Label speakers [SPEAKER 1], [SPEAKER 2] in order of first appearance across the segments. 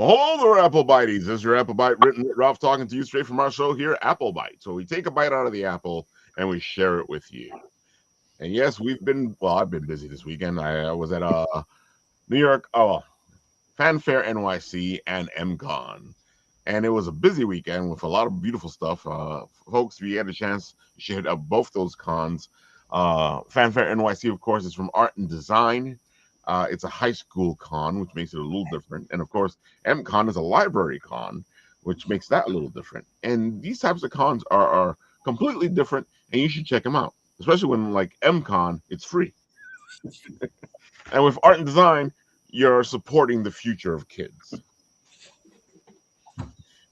[SPEAKER 1] All the Apple Bites. This is your Apple Bite written. Ralph talking to you straight from our show here, Apple Bite. So we take a bite out of the apple and we share it with you. And yes, I've been busy this weekend. I was at New York, Fanfare NYC and MCon. And it was a busy weekend with a lot of beautiful stuff. Folks, if you had a chance, you should hit up both those cons. Fanfare NYC, of course, is from art and design. It's a high school con, which makes it a little different. And of course, MCon is a library con, which makes that a little different. And these types of cons are completely different, and you should check them out, especially when, like MCon, it's free. And with art and design, you're supporting the future of kids.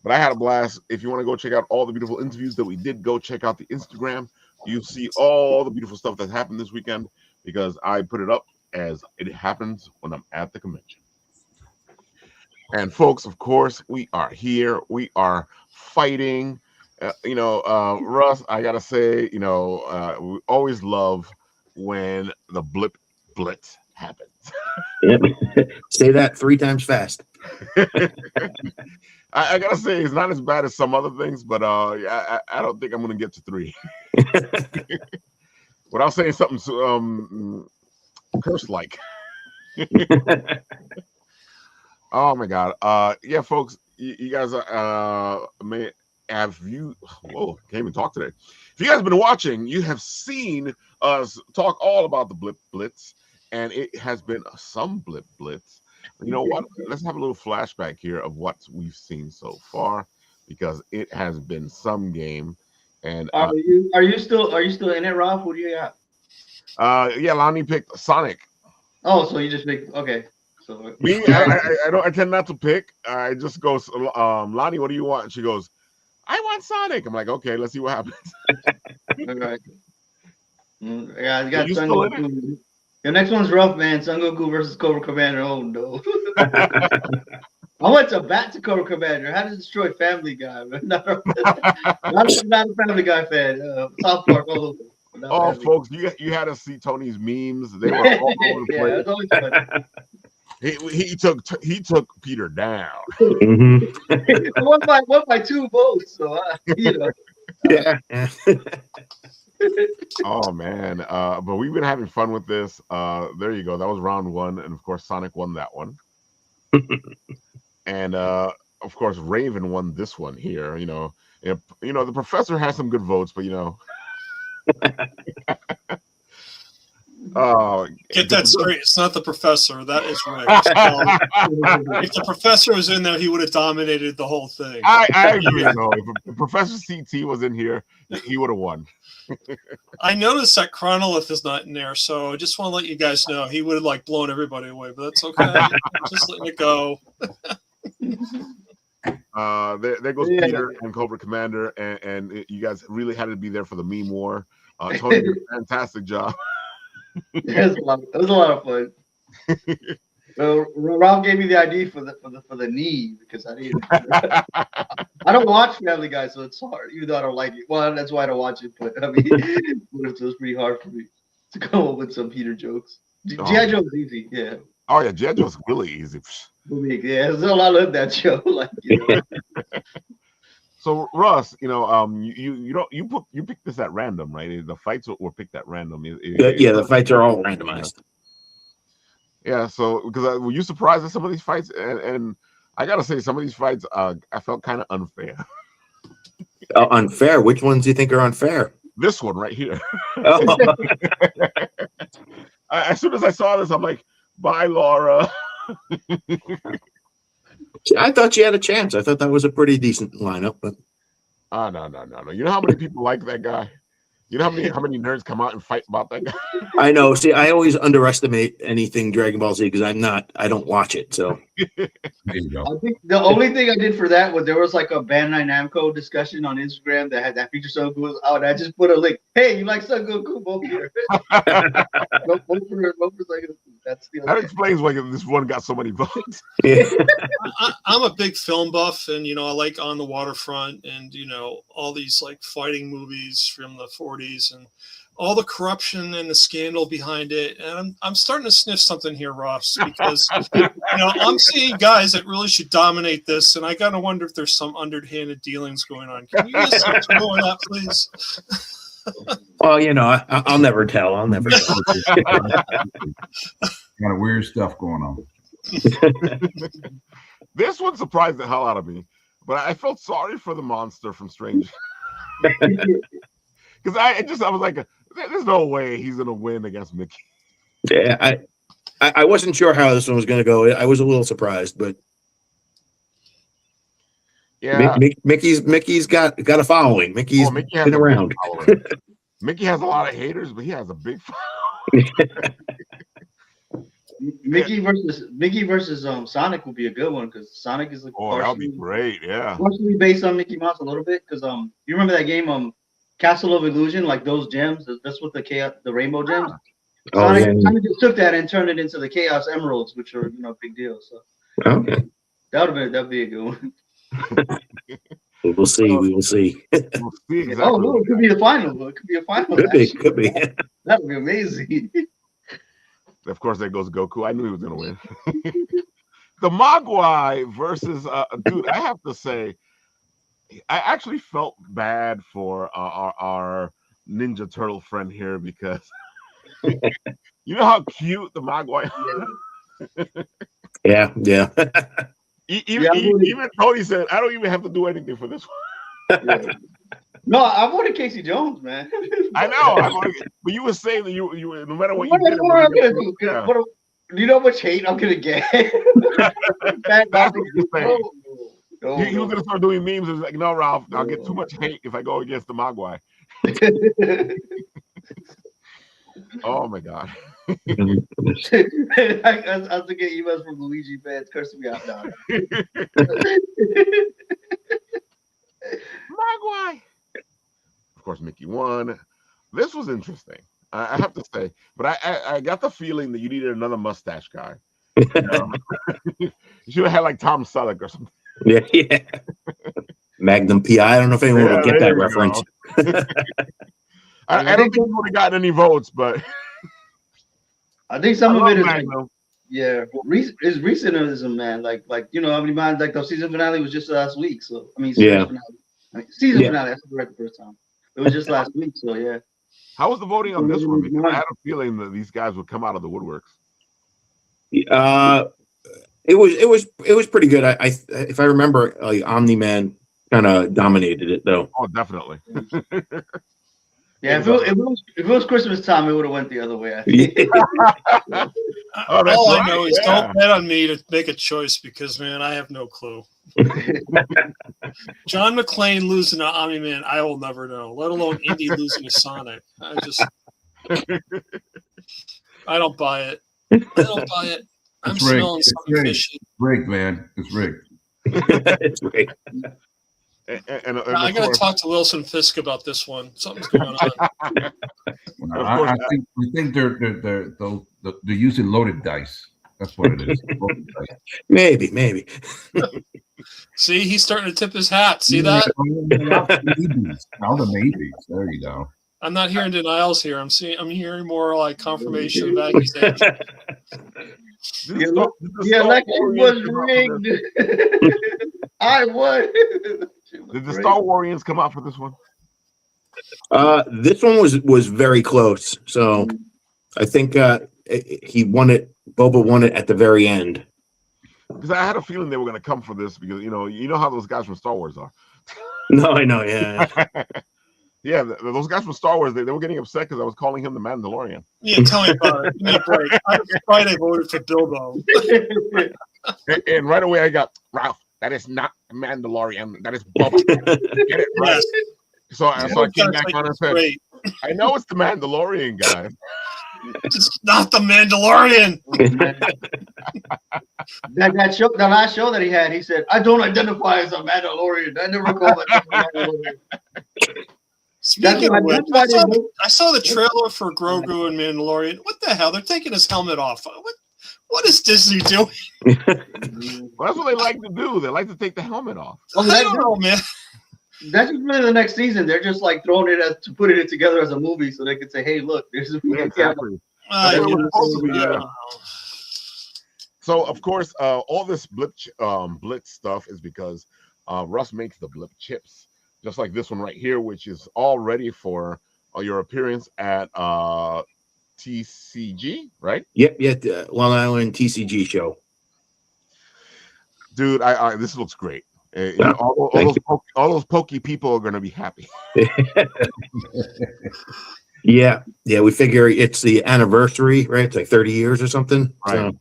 [SPEAKER 1] But I had a blast. If you want to go check out all the beautiful interviews that we did, go check out the Instagram. You'll see all the beautiful stuff that happened this weekend because I put it up as it happens when I'm at the convention. And folks, of course, we are here. We are fighting. Russ, I gotta say, we always love when the Blip Blitz happens.
[SPEAKER 2] Yep. Say that 3 times fast.
[SPEAKER 1] I gotta say, it's not as bad as some other things, but I don't think I'm gonna get to 3. Without saying something curse-like. Oh my God! Yeah, folks, you guys may have you. Whoa, can't even talk today. If you guys have been watching, you have seen us talk all about the Blip Blitz, and it has been some Blip Blitz. You know what? Let's have a little flashback here of what we've seen so far, because it has been some game. And
[SPEAKER 3] are you still in it, Ralph? What do you got?
[SPEAKER 1] Yeah, Lonnie picked Sonic.
[SPEAKER 3] Oh, so you just picked okay. So
[SPEAKER 1] me, I tend not to pick. I just go, Lonnie, what do you want? And she goes, I want Sonic. I'm like, okay, let's see what happens.
[SPEAKER 3] Okay. Yeah, you got
[SPEAKER 1] you
[SPEAKER 3] Son Goku. The next one's rough, man. Son Goku versus Cobra Commander. Oh no. I went to bat to Cobra Commander. How to destroy Family Guy, man. Not a Family Guy fan. South Park all over.
[SPEAKER 1] Oh, folks, you had to see Tony's memes. They were all over the place.
[SPEAKER 3] It's always fun.
[SPEAKER 1] He took Peter down.
[SPEAKER 2] Mm-hmm.
[SPEAKER 3] one by 2 votes. So
[SPEAKER 2] Yeah.
[SPEAKER 1] Oh man, but we've been having fun with this. There you go. That was round 1, and of course Sonic won that one. And of course Raven won this one here. The professor has some good votes, but
[SPEAKER 4] Get that straight. It's not the professor. That is right. If the professor was in there, he would have dominated the whole thing.
[SPEAKER 1] I agree. No, if Professor CT was in here, he would have won.
[SPEAKER 4] I noticed that Chronolith is not in there, so I just want to let you guys know he would have blown everybody away, but that's okay. Just letting it go.
[SPEAKER 1] There goes Peter and Cobra Commander, and you guys really had to be there for the meme war. Tony did a fantastic job.
[SPEAKER 3] It was a lot of fun. So Ralph gave me the ID for the knee because I didn't. I don't watch Family Guy, so it's hard. Even though I don't like it, well, that's why I don't watch it. But I mean, it was pretty hard for me to come up with some Peter jokes. G.I. Joe's easy, yeah.
[SPEAKER 1] Oh yeah, G.I. Joe's really easy.
[SPEAKER 3] Yeah, there's a lot of that show.
[SPEAKER 1] So Russ, you picked this at random, right? The fights were picked at random.
[SPEAKER 2] Yeah, the fights are all randomized.
[SPEAKER 1] Yeah, so because were you surprised at some of these fights? And I gotta say, some of these fights, I felt kind of unfair.
[SPEAKER 2] Unfair? Which ones do you think are unfair?
[SPEAKER 1] This one right here.
[SPEAKER 2] Oh.
[SPEAKER 1] As soon as I saw this, I'm like, bye, Laura.
[SPEAKER 2] I thought you had a chance. I thought that was a pretty decent lineup, but
[SPEAKER 1] no. You know how many people like that guy? You know how many nerds come out and fight about that guy?
[SPEAKER 2] I know. See, I always underestimate anything Dragon Ball Z because I don't watch it. So
[SPEAKER 1] there you go.
[SPEAKER 3] I think the only thing I did for that was there was like a Bandai Namco discussion on Instagram that had that feature Son Goku out, and I just put a link. Hey, you like Son Goku? Vote here. That
[SPEAKER 1] explains why this one got so many votes.
[SPEAKER 4] I'm a big film buff, and I like On the Waterfront, and all these fighting movies from the 40s, and all the corruption and the scandal behind it, and I'm starting to sniff something here, Ross, because I'm seeing guys that really should dominate this, and I gotta wonder if there's some underhanded dealings going on. Can you guys throw on that, please?
[SPEAKER 2] Well, I'll never tell. I'll never tell.
[SPEAKER 5] Kind of weird stuff going on.
[SPEAKER 1] This one surprised the hell out of me, but I felt sorry for the monster from Strange. Because I was like, there's no way he's gonna win against Mickey.
[SPEAKER 2] Yeah, I wasn't sure how this one was going to go. I was a little surprised, but
[SPEAKER 1] yeah,
[SPEAKER 2] Mickey's got a following. Mickey's been around.
[SPEAKER 1] Mickey has a lot of haters, but he has a big following.
[SPEAKER 3] Mickey versus Sonic would be a good one because Sonic is like
[SPEAKER 1] that would be great. Yeah,
[SPEAKER 3] partially based on Mickey Mouse a little bit because you remember that game Castle of Illusion, like those gems. That's what the Rainbow gems. Sonic just took that and turned it into the Chaos Emeralds, which are big deal. So that'd be a good one.
[SPEAKER 2] We will see. We will see.
[SPEAKER 1] We'll see exactly.
[SPEAKER 3] Oh, it could be a final. It could be a final.
[SPEAKER 2] Could be.
[SPEAKER 3] That would be amazing.
[SPEAKER 1] Of course, there goes Goku. I knew he was going to win. The Mogwai versus dude. I have to say, I actually felt bad for our Ninja Turtle friend here because you know how cute the Mogwai are?
[SPEAKER 2] Yeah.
[SPEAKER 1] Even Tony said, I don't even have to do anything for this one.
[SPEAKER 3] Yeah. No, I voted Casey Jones, man.
[SPEAKER 1] I know, but you were saying that you no matter what you did.
[SPEAKER 3] What am I gonna do? Do you know how much hate I'm gonna get?
[SPEAKER 1] That's what you're saying. You were gonna start doing memes. It's like, no, Ralph, I'll get too much hate if I go against the Mogwai. Oh my god.
[SPEAKER 3] I was to get emails from Luigi fans cursing me out now.
[SPEAKER 1] Mogwai. Of course, Mickey won. This was interesting, I have to say. But I got the feeling that you needed another mustache guy. You should have had like Tom Selleck or something.
[SPEAKER 2] Yeah. Magnum PI. I don't know if anyone will get that reference.
[SPEAKER 1] I don't think he would have gotten any votes, but
[SPEAKER 3] I think some of it is it's recentism, man. Like how many times like the season finale was just last week. So season finale. That's the right first time. It was just last week. So yeah.
[SPEAKER 1] How was the voting on this one? Because I had a feeling that these guys would come out of the woodworks.
[SPEAKER 2] It was pretty good. I if I remember, Omni-Man kind of dominated it though.
[SPEAKER 1] Oh, definitely.
[SPEAKER 3] Yeah, if it was Christmas time, it would have went the other way. I think.
[SPEAKER 4] All I know is don't bet on me to make a choice because, man, I have no clue. John McClane losing to Omni-Man, I will never know. Let alone Indy losing to Sonic. I don't buy it. I'm smelling something fishy.
[SPEAKER 5] Rigged, man. It's rigged.
[SPEAKER 2] It's rigged.
[SPEAKER 1] And
[SPEAKER 4] I got to talk to Wilson Fisk about this one. Something's going on.
[SPEAKER 5] I think they're using loaded dice. That's what it is.
[SPEAKER 2] Maybe.
[SPEAKER 4] See, he's starting to tip his hat. See that?
[SPEAKER 5] Now the maybes. There you go.
[SPEAKER 4] I'm not hearing denials here. I'm hearing more like confirmation of accusation.
[SPEAKER 3] The election was rigged. I won.
[SPEAKER 1] Did the Star Warians come out for this one?
[SPEAKER 2] This one was very close. So I think he won it. Boba won it at the very end.
[SPEAKER 1] Because I had a feeling they were going to come for this because you know how those guys from Star Wars are.
[SPEAKER 2] No, I know. Yeah.
[SPEAKER 1] Yeah, those guys from Star Wars, they were getting upset because I was calling him the Mandalorian.
[SPEAKER 4] Yeah, tell me about it. Give me a break. I voted for Bilbo.
[SPEAKER 1] And right away I got, Ralph, that is not the Mandalorian. That is Boba. Get it right. Yes. So I came back on and said, I know it's the Mandalorian guy.
[SPEAKER 4] It's not the Mandalorian.
[SPEAKER 3] that last show that he had, he said, I don't identify as a Mandalorian. I never call myself a Mandalorian.
[SPEAKER 4] Speaking of which, I saw the trailer for Grogu and Mandalorian. What the hell? They're taking his helmet off. What is Disney doing?
[SPEAKER 1] Well, that's what they like to do. They like to take the helmet off.
[SPEAKER 4] I don't know, man.
[SPEAKER 3] That's just really the next season. They're just like throwing it to putting it together as a movie, so they could say, "Hey, look, there's a movie."
[SPEAKER 1] Yeah, exactly.
[SPEAKER 4] Uh,
[SPEAKER 1] That's what it was
[SPEAKER 4] yes,
[SPEAKER 1] supposed to be, yeah.
[SPEAKER 4] uh,
[SPEAKER 1] So of course, all this blitz stuff is because Russ makes the blip chips, just like this one right here, which is all ready for your appearance at TCG, right?
[SPEAKER 2] Yep, yeah, Long Island TCG show.
[SPEAKER 1] Dude, I this looks great. You know, all those pokey people are going to be happy.
[SPEAKER 2] Yeah, we figure it's the anniversary, right? It's like 30 years or something.
[SPEAKER 1] Right.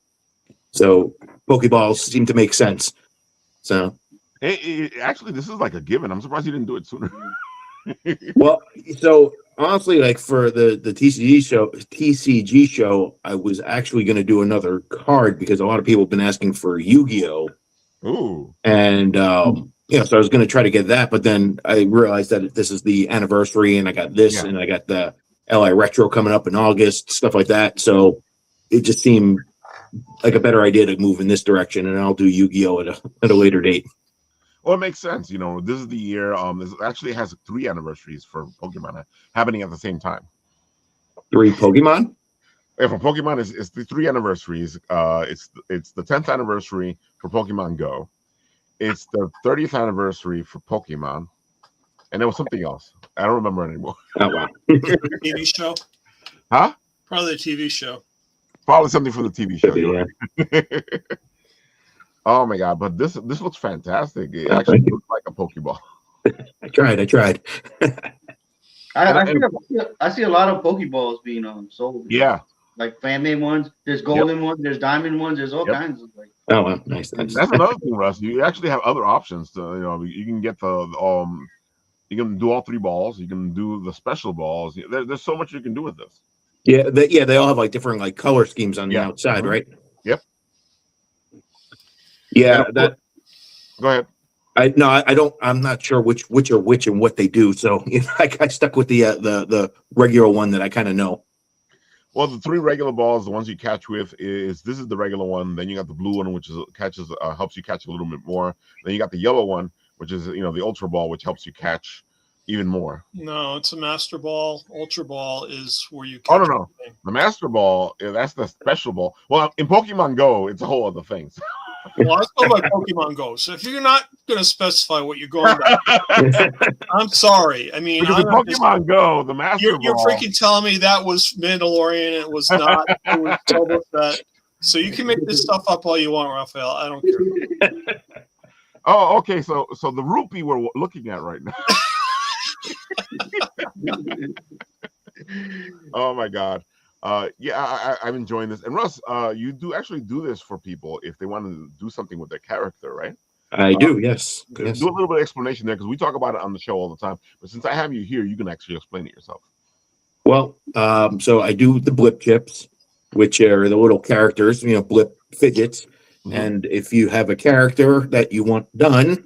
[SPEAKER 2] So Pokeballs seem to make sense. So
[SPEAKER 1] Actually, this is like a given. I'm surprised you didn't do it sooner.
[SPEAKER 2] well, so honestly, like for the TCG show, I was actually going to do another card because a lot of people have been asking for Yu-Gi-Oh.
[SPEAKER 1] Ooh.
[SPEAKER 2] And yeah, so I was going to try to get that, but then I realized that this is the anniversary, and I got this, and I got the LI Retro coming up in August, stuff like that. So it just seemed like a better idea to move in this direction, and I'll do Yu-Gi-Oh at a later date.
[SPEAKER 1] Well, it makes sense. You know, this is the year. This actually has 3 anniversaries for Pokemon happening at the same time.
[SPEAKER 2] 3 Pokemon?
[SPEAKER 1] Yeah, for Pokemon, it's the 3 anniversaries. It's the 10th anniversary for Pokemon Go. It's the 30th anniversary for Pokemon, and there was something else. I don't remember anymore.
[SPEAKER 2] Oh wow!
[SPEAKER 4] TV show?
[SPEAKER 1] Huh?
[SPEAKER 4] Probably a TV show.
[SPEAKER 1] Probably something from the TV show.
[SPEAKER 2] Yeah.
[SPEAKER 1] Oh my god! But this looks fantastic. It actually looks like a Pokeball.
[SPEAKER 2] I tried.
[SPEAKER 3] I see a lot of Pokeballs being sold.
[SPEAKER 1] Yeah.
[SPEAKER 3] Like fan made ones. There's golden ones. There's diamond ones. There's all kinds of like.
[SPEAKER 2] Oh, well, nice.
[SPEAKER 1] That's another thing, Russ. You actually have other options. You can get you can do all 3 balls. You can do the special balls. There's so much you can do with this.
[SPEAKER 2] Yeah, they all have like different like color schemes on the outside, right?
[SPEAKER 1] Yep.
[SPEAKER 2] Yeah,
[SPEAKER 1] Go ahead.
[SPEAKER 2] I don't. I'm not sure which are which and what they do. So I stuck with the regular one that I kind of know.
[SPEAKER 1] Well, the 3 regular balls, the ones you catch with this is the regular one. Then you got the blue one, which helps you catch a little bit more. Then you got the yellow one, which is the Ultra Ball, which helps you catch even more.
[SPEAKER 4] No, it's a Master Ball. Ultra Ball is where you catch.
[SPEAKER 1] Oh no, the Master Ball, that's the special ball. Well, in Pokemon Go, it's a whole other thing.
[SPEAKER 4] Well, let's go by Pokemon Go. So if you're not going to specify what you're going by, I'm sorry. I mean,
[SPEAKER 1] because in Pokemon Go, the Master
[SPEAKER 4] you're
[SPEAKER 1] Ball.
[SPEAKER 4] freaking telling me that was Mandalorian and it was not. It was Boba Fett. So you can make this stuff up all you want, Raphael. I don't care.
[SPEAKER 1] Oh, okay. So the rupee we're looking at right now. Oh my god. I'm enjoying this. And Russ, you do actually do this for people if they want to do something with their character, right?
[SPEAKER 2] I do, yes.
[SPEAKER 1] Do a little bit of explanation there because we talk about it on the show all the time. But since I have you here, you can actually explain it yourself.
[SPEAKER 2] Well, so I do the blip chips, which are the little characters, blip fidgets. Mm-hmm. And if you have a character that you want done,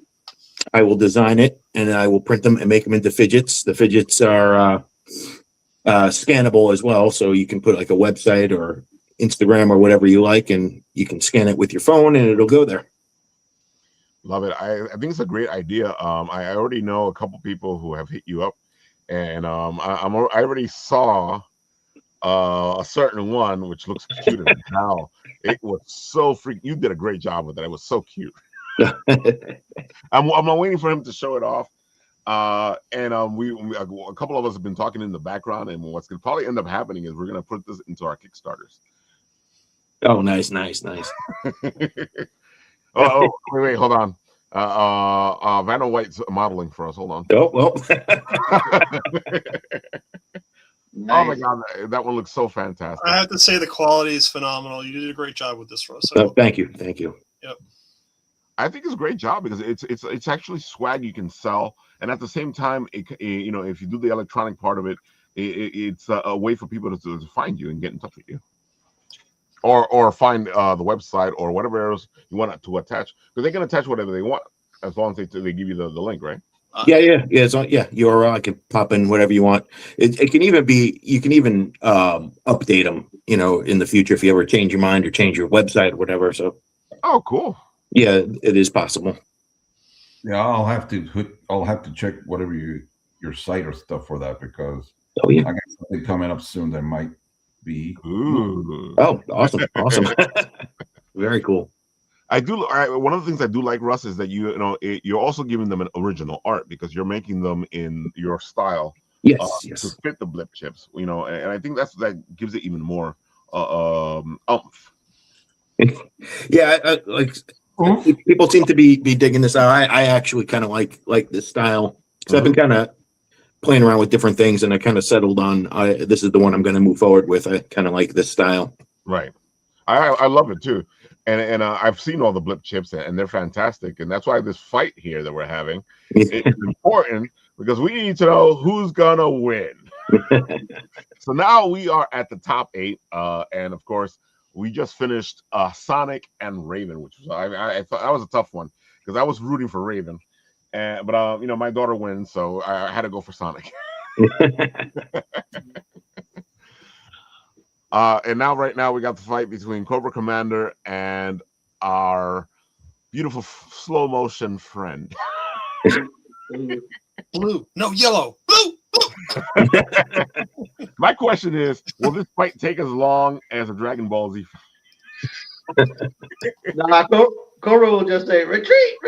[SPEAKER 2] I will design it and I will print them and make them into fidgets. The fidgets are scannable as well, so you can put like a website or Instagram or whatever you like, and you can scan it with your phone and it'll go there.
[SPEAKER 1] Love it. I think it's a great idea. I already know a couple people who have hit you up, and I already saw a certain one which looks cute as hell. It was so freaking. You did a great job with it. It was so cute. I'm waiting for him to show it off. And we a couple of us have been talking in the background, and what's going to probably end up happening is we're going to put this into our Kickstarters.
[SPEAKER 2] Oh, nice.
[SPEAKER 1] Wait, hold on. Vanna White's modeling for us. Hold on.
[SPEAKER 2] Oh, well.
[SPEAKER 3] Nice.
[SPEAKER 1] Oh my god, that one looks so fantastic.
[SPEAKER 4] I have to say the quality is phenomenal. You did a great job with this, Russ.
[SPEAKER 2] Thank you.
[SPEAKER 4] Yep.
[SPEAKER 1] I think it's a great job because it's actually swag you can sell, and at the same time, if you do the electronic part of it, it's a way for people to find you and get in touch with you, or find the website or whatever else you want to attach, because they can attach whatever they want as long as they give you the link, right?
[SPEAKER 2] Yeah. It's URL. I can pop in whatever you want. It can even be. You can even update them. In the future if you ever change your mind or change your website or whatever. So.
[SPEAKER 1] Oh, cool.
[SPEAKER 2] Yeah, it is possible.
[SPEAKER 5] Yeah, I'll have to check whatever your site or stuff for that because
[SPEAKER 2] Oh yeah.
[SPEAKER 5] I got something coming up soon that might be.
[SPEAKER 1] Ooh.
[SPEAKER 2] Oh, awesome. Very cool.
[SPEAKER 1] One of the things I do like, Russ, is that you're also giving them an original art because you're making them in your style
[SPEAKER 2] Yes.
[SPEAKER 1] to fit the blip chips. And I think that gives it even more umph.
[SPEAKER 2] Yeah, like people seem to be digging this out. I actually kind of like this style because I've been kind of playing around with different things, and I kind of settled on this is the one I'm going to move forward with. I kind of like this style.
[SPEAKER 1] Right. I love it too, and I've seen all the blip chips, and they're fantastic, and that's why this fight here that we're having is important because we need to know who's gonna win. So now we are at the top 8, and of course we just finished Sonic and Raven, which was I thought that was a tough one because I was rooting for Raven, but my daughter wins, so I had to go for Sonic. And right now we got the fight between Cobra Commander and our beautiful slow motion friend.
[SPEAKER 4] Blue, no yellow, blue.
[SPEAKER 1] My question is, will this fight take as long as a Dragon Ball Z?
[SPEAKER 3] Nah, Cobra will just say, retreat.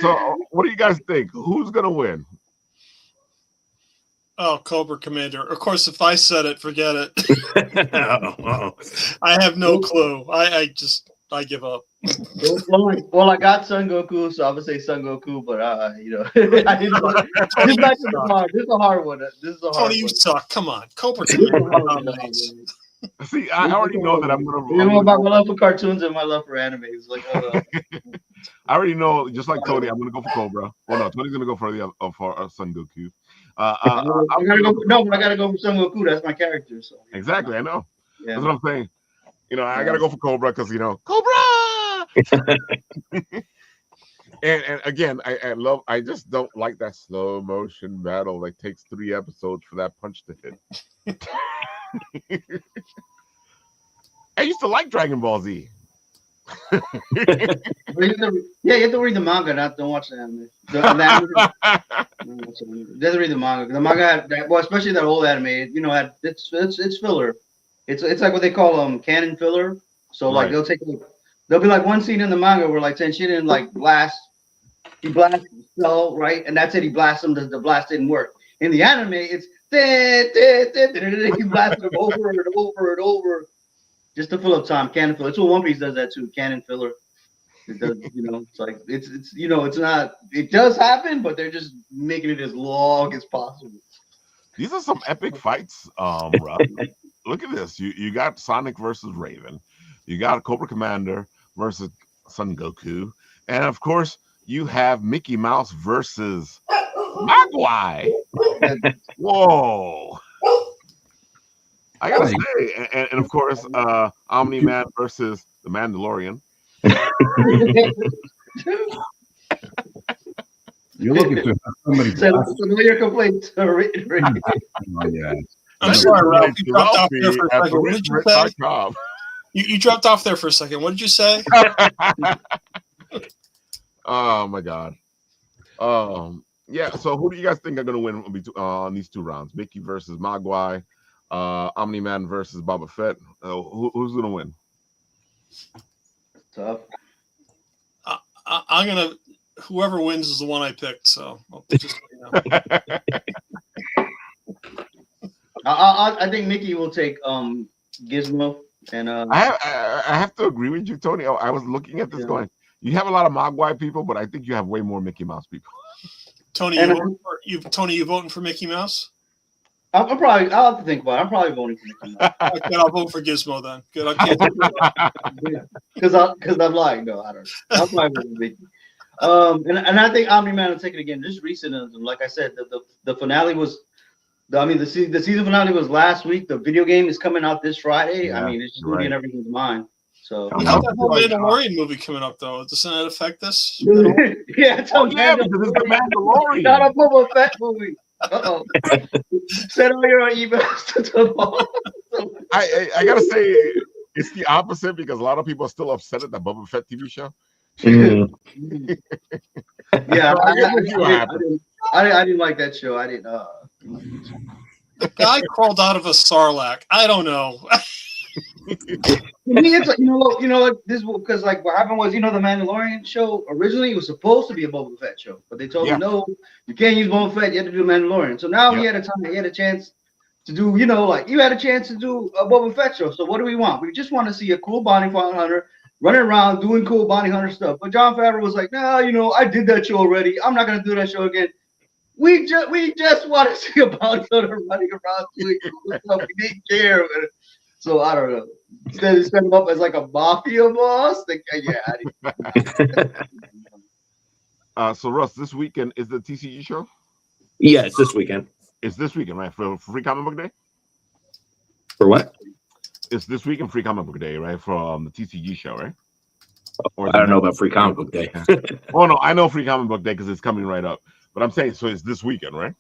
[SPEAKER 1] So, what do you guys think? Who's gonna win?
[SPEAKER 4] Oh, Cobra Commander. Of course, if I said it, forget it.
[SPEAKER 2] Uh-oh.
[SPEAKER 4] I have no clue. I give up.
[SPEAKER 3] Well, I got Son Goku, so I would say Son Goku, but I didn't. This is a hard one.
[SPEAKER 4] Tony, you suck. Come on, Cobra Commander.
[SPEAKER 1] See, I already know that I'm gonna.
[SPEAKER 3] You know about my love for cartoons and my love for anime. It's like,
[SPEAKER 1] I already know, just like Tony, I'm gonna go for Cobra. Well, no, Tony's gonna go for for Son Goku.
[SPEAKER 3] I gotta go for Son Goku. That's my character. So
[SPEAKER 1] exactly, I know.
[SPEAKER 3] Yeah.
[SPEAKER 1] That's what I'm saying. I gotta go for Cobra because Cobra. and again, I just don't like that slow motion battle. Like takes 3 episodes for that punch to hit. I used to like Dragon Ball Z.
[SPEAKER 3] You have to read the manga, don't watch the anime. You have to read the manga. The manga had that, well, especially that old anime. It's filler. It's like what they call canon filler. So like there'll be like one scene in the manga where like Tenshinhan like he blasts Cell, right, and that's it. He blasts him. The blast didn't work. In the anime, it's he blasted him over and over and over. Just to fill up time, canon filler. It's what One Piece does that too, canon filler. It does, it's like it's not. It does happen, but they're just making it as long as possible.
[SPEAKER 1] These are some epic fights, Rob. Look at this. You got Sonic versus Raven. You got Cobra Commander versus Son Goku, and of course you have Mickey Mouse versus Mogwai. Whoa. I gotta say, and of course, Omni-Man versus the Mandalorian.
[SPEAKER 5] You're looking to have somebody.
[SPEAKER 3] So your complaints.
[SPEAKER 5] Oh, yeah.
[SPEAKER 4] I'm sorry, Ralph. You dropped off there for a second. What did you say? You dropped off there for a second. What did you say?
[SPEAKER 1] Oh my God. Yeah. So who do you guys think are gonna win on these 2 rounds? Mickey versus Mogwai. Omni-Man versus Boba Fett. Who's gonna win?
[SPEAKER 3] Tough.
[SPEAKER 4] I'm gonna. Whoever wins is the one I picked. So I'll just
[SPEAKER 3] I think Mickey will take Gizmo and
[SPEAKER 1] I have to agree with you, Tony. I was looking at this going. You have a lot of Mogwai people, but I think you have way more Mickey Mouse people.
[SPEAKER 4] Tony, you voting for Mickey Mouse?
[SPEAKER 3] I'll have to think about it. I'm probably voting for Mickey Mouse.
[SPEAKER 4] Okay, I'll vote for Gizmo then. Good. I can't.
[SPEAKER 3] Because I'm lying. No, I don't. I'm probably voting for Mickey. And I think Omni-Man will take it again. Just recent, like I said, the finale was. The season finale was last week. The video game is coming out this Friday.
[SPEAKER 1] Yeah,
[SPEAKER 3] it's just going to be in everyone's mind. So
[SPEAKER 4] We got that whole Mandalorian movie coming up, though. Doesn't that affect this?
[SPEAKER 3] it's
[SPEAKER 1] because it's the Mandalorian.
[SPEAKER 3] Not a Boba Fett movie. Send all your emails to tomorrow.
[SPEAKER 1] I gotta say it's the opposite because a lot of people are still upset at the Boba Fett TV show.
[SPEAKER 2] Mm.
[SPEAKER 3] Yeah,
[SPEAKER 1] I guess we'll see what happens.
[SPEAKER 3] I didn't like that show. I didn't.
[SPEAKER 4] The guy crawled out of a sarlacc. I don't know.
[SPEAKER 3] To me, it's like, like this because like what happened was, the Mandalorian show originally it was supposed to be a Boba Fett show, but they told him no, you can't use Boba Fett. You have to do Mandalorian. So now he had a chance to do, like you had a chance to do a Boba Fett show. So what do we want? We just want to see a cool bounty hunter running around doing cool bounty hunter stuff. But Jon Favreau was like, no, I did that show already. I'm not gonna do that show again. We just want to see a bounty hunter running around doing cool stuff. We didn't care. So I don't know. Instead of setting him up as like a mafia boss,
[SPEAKER 1] So Russ, this weekend is the TCG show?
[SPEAKER 2] Yeah, it's this weekend.
[SPEAKER 1] It's this weekend, right? For Free Comic Book Day?
[SPEAKER 2] For what?
[SPEAKER 1] It's this weekend, Free Comic Book Day, right? From the TCG show, right?
[SPEAKER 2] Or I don't know about Free Comic Book Day.
[SPEAKER 1] Oh no, I know Free Comic Book Day because it's coming right up. But I'm saying, so it's this weekend, right?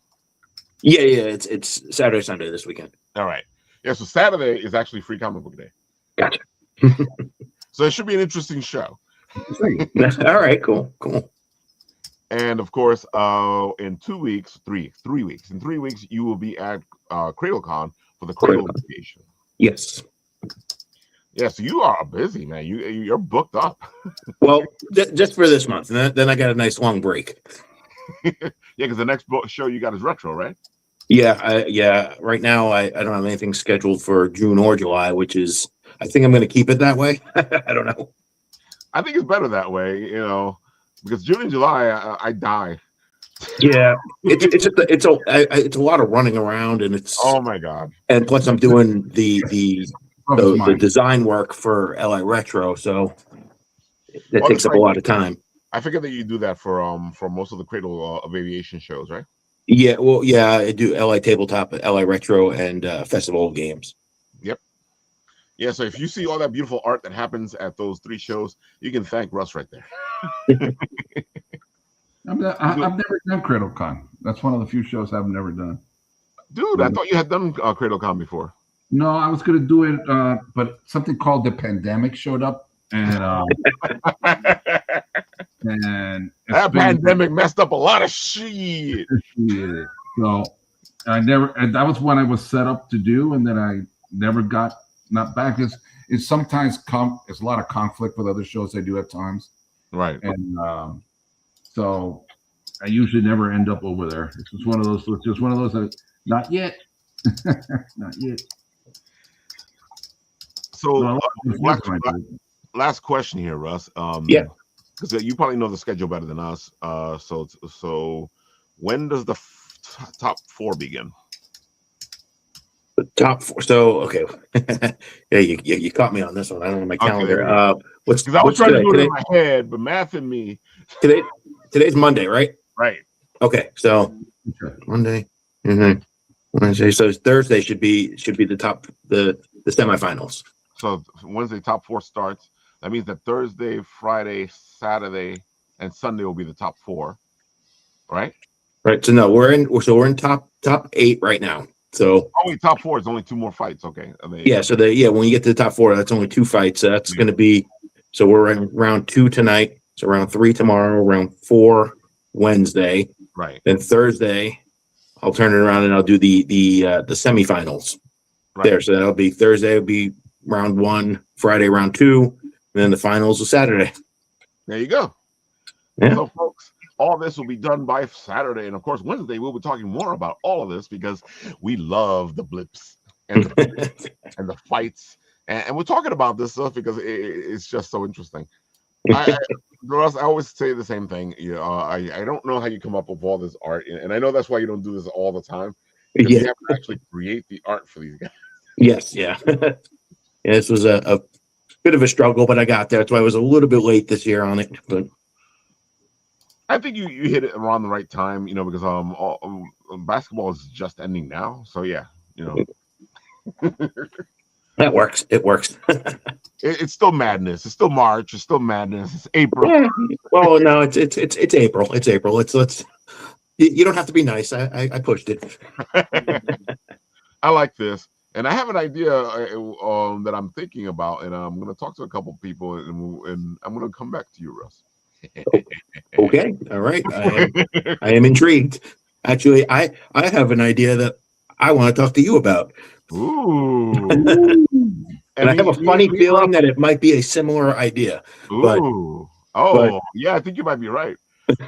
[SPEAKER 2] Yeah, it's Saturday, Sunday this weekend.
[SPEAKER 1] All right. Yeah, so Saturday is actually Free Comic Book Day.
[SPEAKER 2] Gotcha.
[SPEAKER 1] So it should be an interesting show.
[SPEAKER 2] All right, cool.
[SPEAKER 1] And of course, in 2 weeks, three weeks, in 3 weeks, you will be at CradleCon for the Cradle Association.
[SPEAKER 2] Yes.
[SPEAKER 1] Yeah, so you are busy, man. You're booked up.
[SPEAKER 2] Well, just for this month, and then I got a nice long break.
[SPEAKER 1] Yeah, because the next show you got is Retro, right?
[SPEAKER 2] Yeah. Right now, I don't have anything scheduled for June or July, which is, I think I'm going to keep it that way. I don't know.
[SPEAKER 1] I think it's better that way, because June and July, I die.
[SPEAKER 2] Yeah, it's a lot of running around, and it's
[SPEAKER 1] oh my god.
[SPEAKER 2] And plus, I'm doing the design work for LA Retro, so that takes up a lot of time.
[SPEAKER 1] I figured that you do that for most of the Cradle of Aviation shows, right?
[SPEAKER 2] Yeah, well, yeah, I do LA Tabletop, LA Retro, and Festival of Games.
[SPEAKER 1] Yep. Yeah, so if you see all that beautiful art that happens at those 3 shows, you can thank Russ right there.
[SPEAKER 5] I've never done CradleCon. That's one of the few shows I've never done.
[SPEAKER 1] Dude, I thought you had done CradleCon before.
[SPEAKER 5] No, I was going to do it, but something called the pandemic showed up, and
[SPEAKER 1] that pandemic messed up a lot of shit.
[SPEAKER 5] Yeah. So I never, and that was what I was set up to do, and then I never got not back. It's sometimes there's a lot of conflict with other shows I do at times,
[SPEAKER 1] right?
[SPEAKER 5] And so I usually never end up over there. It's just one of those. It's just one of those that not yet, not yet.
[SPEAKER 1] So last question here, Russ.
[SPEAKER 2] Yeah.
[SPEAKER 1] Because you probably know the schedule better than us. So when does the top 4 begin?
[SPEAKER 2] The top 4. So okay, yeah, you caught me on this one. I don't know my calendar.
[SPEAKER 1] Okay. Because I was trying to do it in my head, but math and me.
[SPEAKER 2] Today's Monday, right?
[SPEAKER 1] Right.
[SPEAKER 2] Okay, so Monday, Wednesday. So Thursday should be the top the semifinals.
[SPEAKER 1] So Wednesday top 4 starts. That means that Thursday, Friday, Saturday, and Sunday will be the top 4, right?
[SPEAKER 2] Right. So no, we're in top 8 right now. So
[SPEAKER 1] only top 4 is only 2 more fights. Okay.
[SPEAKER 2] Yeah. So when you get to the top 4, that's only 2 fights. So that's going to be. So we're in round 2 tonight. So round 3 tomorrow. Round 4 Wednesday.
[SPEAKER 1] Right.
[SPEAKER 2] Then Thursday, I'll turn it around and I'll do the semifinals. Right. There. So that'll be Thursday. Will be round 1. Friday round 2. And then the finals is Saturday.
[SPEAKER 1] There you go. Yeah. So, folks, all this will be done by Saturday. And, of course, Wednesday, we'll be talking more about all of this because we love the blips and the fights. And we're talking about this stuff because it's just so interesting. Russ, I always say the same thing. I don't know how you come up with all this art. And I know that's why you don't do this all the time. Because you have to actually create the art for these guys.
[SPEAKER 2] Yes, yeah. This was a bit of a struggle, but I got there. That's why I was a little bit late this year on it. But
[SPEAKER 1] I think you hit it around the right time, because basketball is just ending now. So yeah,
[SPEAKER 2] that works. It works.
[SPEAKER 1] It's still madness. It's still March. It's still madness. It's April.
[SPEAKER 2] Yeah. Well, no, it's April. It's April. Let's. You don't have to be nice. I pushed it.
[SPEAKER 1] I like this. And I have an idea that I'm thinking about, and I'm going to talk to a couple people, and I'm going to come back to you, Russ.
[SPEAKER 2] Okay, all right. I am intrigued. Actually, I have an idea that I want to talk to you about,
[SPEAKER 1] Ooh.
[SPEAKER 2] and I have a funny feeling that it might be a similar idea. But
[SPEAKER 1] Ooh. Oh, yeah, I think you might be right.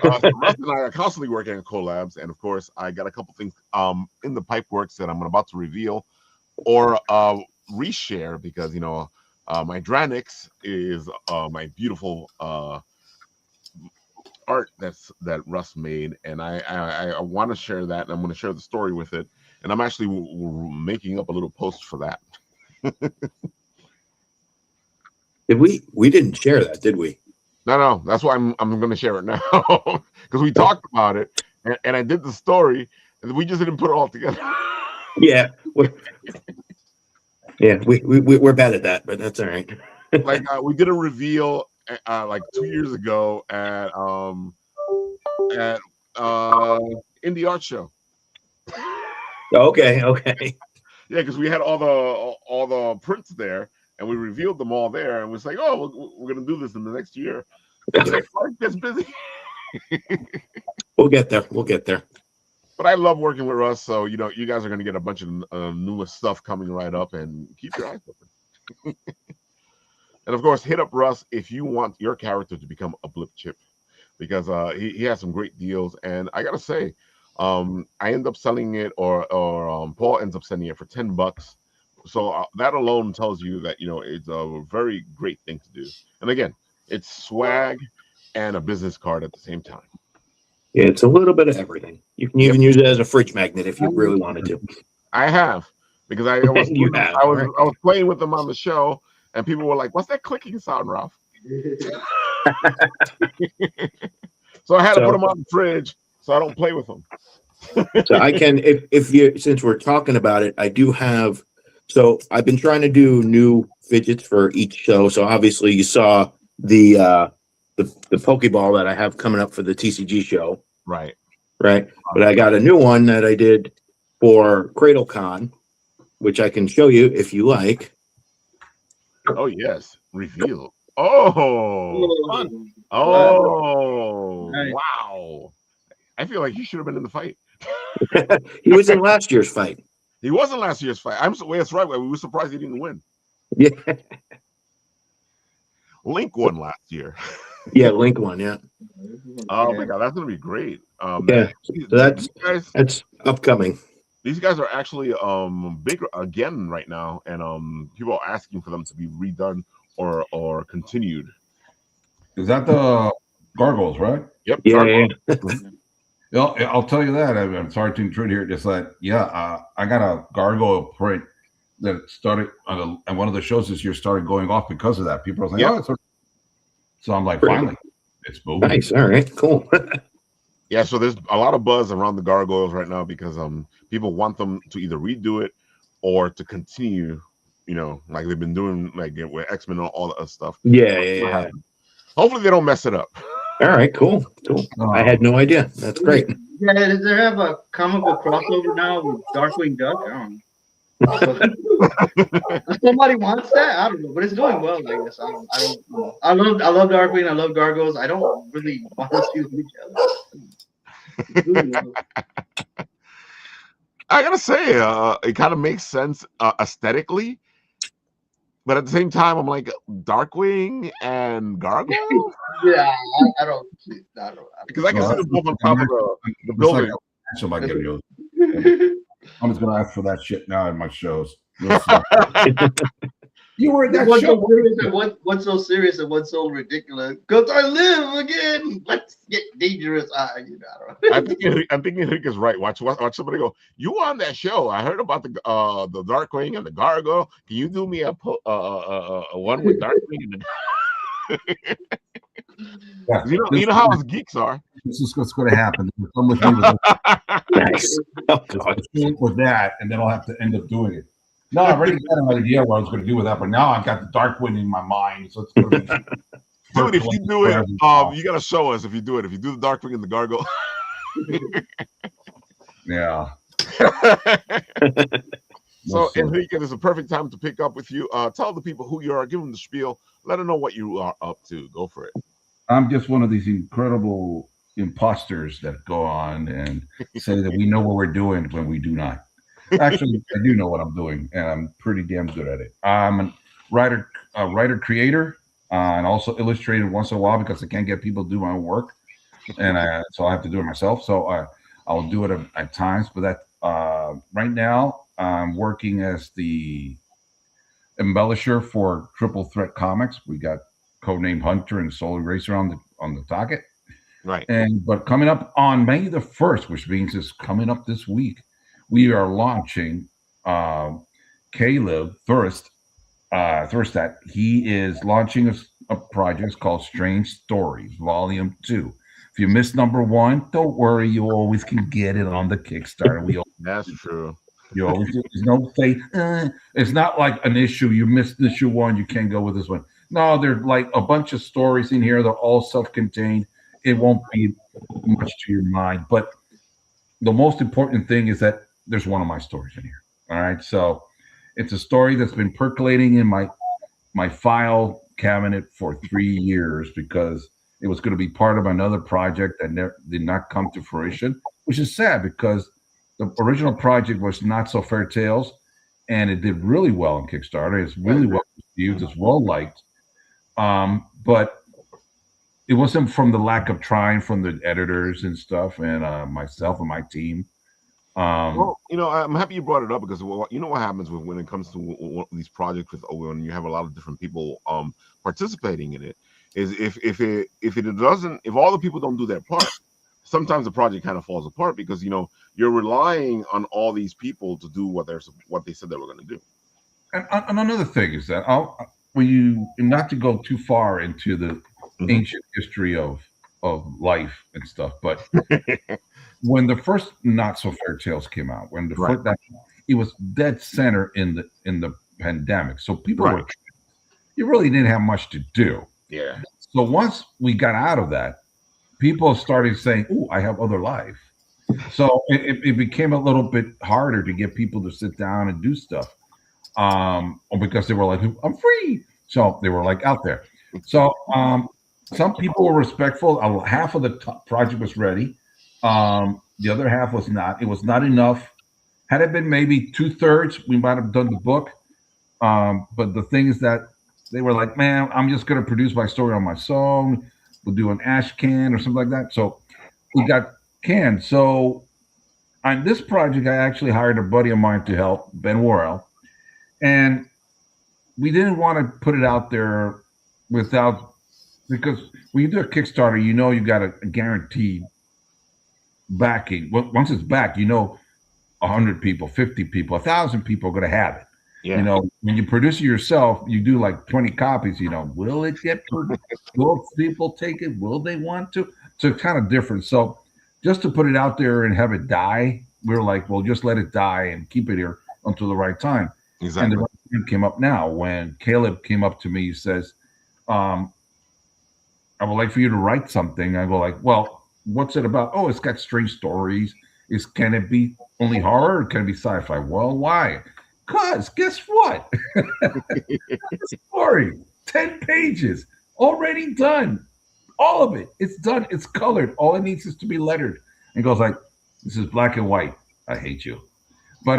[SPEAKER 1] So Russ and I are constantly working on collabs, and of course, I got a couple things in the pipe works that I'm about to reveal or reshare because my Dranix is my beautiful art that Russ made, and I want to share that, and I'm going to share the story with it, and I'm actually making up a little post for that.
[SPEAKER 2] did we didn't share that, did we?
[SPEAKER 1] No, that's why I'm going to share it now because we talked about it, and I did the story, and we just didn't put it all together.
[SPEAKER 2] Yeah, we're bad at that, but that's all right.
[SPEAKER 1] Like we did a reveal like 2 years ago at Indie Art Show.
[SPEAKER 2] Okay.
[SPEAKER 1] Yeah, because we had all the prints there, and we revealed them all there, and was like, oh, we're gonna do this in the next year. And then it gets busy.
[SPEAKER 2] We'll get there.
[SPEAKER 1] But I love working with Russ, so you guys are gonna get a bunch of newest stuff coming right up, and keep your eyes open. And of course, hit up Russ if you want your character to become a blip chip, because he has some great deals. And I gotta say, I end up selling it, or Paul ends up sending it for $10. So that alone tells you that it's a very great thing to do. And again, it's swag and a business card at the same time.
[SPEAKER 2] Yeah, it's a little bit of everything. You can even use it as a fridge magnet if you really wanted to.
[SPEAKER 1] I have, because I was playing with them on the show, and people were like, "What's that clicking sound, Ralph?" So I had to put them on the fridge so I don't play with them.
[SPEAKER 2] So I can, if you, since we're talking about it, I do have. So I've been trying to do new fidgets for each show. So obviously you saw the Pokeball that I have coming up for the TCG show.
[SPEAKER 1] Right.
[SPEAKER 2] But I got a new one that I did for Cradle Con, which I can show you if you like.
[SPEAKER 1] Oh yes, reveal. Oh, wow! I feel like he should have been in the fight.
[SPEAKER 2] He was in last year's fight.
[SPEAKER 1] He wasn't last year's fight. That's right. We were surprised he didn't win.
[SPEAKER 2] Yeah.
[SPEAKER 1] Link won last year.
[SPEAKER 2] Yeah, Link won. Yeah.
[SPEAKER 1] Oh my god, that's gonna be great.
[SPEAKER 2] Yeah. So that's upcoming.
[SPEAKER 1] These guys are actually big again right now, and people are asking for them to be redone or continued.
[SPEAKER 5] Is that the gargoyles, right?
[SPEAKER 1] Yep.
[SPEAKER 2] Yeah.
[SPEAKER 5] I'll tell you that. I'm sorry to intrude here. Just that, I got a gargoyle print that started and one of the shows this year started going off because of that. People are like, "Oh, so I'm like, finally, it's moving."
[SPEAKER 2] Nice. All right. Cool.
[SPEAKER 1] Yeah. So there's a lot of buzz around the gargoyles right now because people want them to either redo it or to continue. Like they've been doing, like with X-Men and all that other stuff.
[SPEAKER 2] Yeah.
[SPEAKER 1] Hopefully they don't mess it up.
[SPEAKER 2] All right, cool. I had no idea. That's great.
[SPEAKER 3] Yeah, does there have a comic book crossover now with Darkwing Duck? I don't know. Somebody wants that? I don't know, but it's doing well, I guess. I don't know. I love Darkwing. I love Gargoyles. I don't really want to see them together.
[SPEAKER 1] I gotta say, it kind of makes sense aesthetically. But at the same time, I'm like, Darkwing and Gargoyle?
[SPEAKER 3] Yeah, I don't.
[SPEAKER 1] Because I can see them both on top of the building.
[SPEAKER 5] I'm just going to ask for that shit now in my shows. You were in that
[SPEAKER 3] what's
[SPEAKER 5] show.
[SPEAKER 3] So serious and what's so serious and what's so ridiculous? Because I live again. Let's get dangerous. I'm
[SPEAKER 1] thinking Henrique is right. Watch somebody go. You were on that show? I heard about the Darkwing and the Gargoyle. Can you do me a one with Darkwing and the? You know how us geeks are.
[SPEAKER 5] This is what's going to happen. With that, and then I'll have to end up doing it. No, I already had an idea what I was going to do with that, but now I've got the Darkwing in my mind. So it's going to be
[SPEAKER 1] dude, if you do it, you got to show us if you do it. If you do the Darkwing and the Gargoyle.
[SPEAKER 5] Yeah.
[SPEAKER 1] So, Enrique, this is a perfect time to pick up with you. Tell the people who you are. Give them the spiel. Let them know what you are up to. Go for it.
[SPEAKER 5] I'm just one of these incredible imposters that go on and say that we know what we're doing when we do not. Actually, I do know what I'm doing, and I'm pretty damn good at it. I'm a writer creator, and also illustrated once in a while because I can't get people to do my own work, and so I have to do it myself. So I'll do it at times. But that right now I'm working as the embellisher for Triple Threat Comics. We got Codename Hunter and Soul Eraser on the docket.
[SPEAKER 1] Right.
[SPEAKER 5] But coming up on May the 1st, which means it's coming up this week, we are launching Caleb Thurstat. He is launching a project called Strange Stories, Volume 2. If you missed number 1, don't worry, you always can get it on the Kickstarter.
[SPEAKER 1] That's true.
[SPEAKER 5] You always there's no say. It's not like an issue. You missed issue 1, you can't go with this one. No, there's like a bunch of stories in here. They're all self-contained. It won't be much to your mind, but the most important thing is that there's one of my stories in here. All right, so it's a story that's been percolating in my file cabinet for 3 years because it was going to be part of another project that did not come to fruition, which is sad because the original project was Not So Fair Tales, and it did really well on Kickstarter. It's really well received. It's well liked, but it wasn't from the lack of trying from the editors and stuff and myself and my team.
[SPEAKER 1] Well, I'm happy you brought it up because what happens when it comes to these projects when you have a lot of different people participating in it is if all the people don't do their part, sometimes the project kind of falls apart because you're relying on all these people to do what they said they were going to do.
[SPEAKER 5] And another thing is that not to go too far into the ancient history of life and stuff, but when the first Not So Fair Tales came out, it was dead center in the pandemic, so people you really didn't have much to do.
[SPEAKER 1] Yeah.
[SPEAKER 5] So once we got out of that, people started saying, "Oh, I have other life." So it became a little bit harder to get people to sit down and do stuff, because they were like, "I'm free," so they were like out there. So some people were respectful. Half of the project was ready. The other half was not. It was not enough. Had it been maybe 2/3, we might have done the book. But the thing is that they were like, man, I'm just going to produce my story on my own. We'll do an ash can or something like that. So we got canned. So on this project, I actually hired a buddy of mine to help, Ben Worrell. And we didn't want to put it out there because when you do a Kickstarter, you got a guaranteed backing. Well, once it's back, 100 people, 50 people, 1,000 people are going to have it.
[SPEAKER 1] Yeah.
[SPEAKER 5] When you produce it yourself, you do like 20 copies. Will it get produced? Will people take it? Will they want to? So it's kind of different. So just to put it out there and have it die, we were like, well, just let it die and keep it here until the right time.
[SPEAKER 1] Exactly.
[SPEAKER 5] And the right time came up now when Caleb came up to me. He says, I would like for you to write something. I go like, well, what's it about? Oh, it's got strange stories. Can it be only horror or can it be sci-fi? Well, why? Because guess what? Story, 10 pages, already done. All of it. It's done. It's colored. All it needs is to be lettered. And goes like, this is black and white. I hate you. But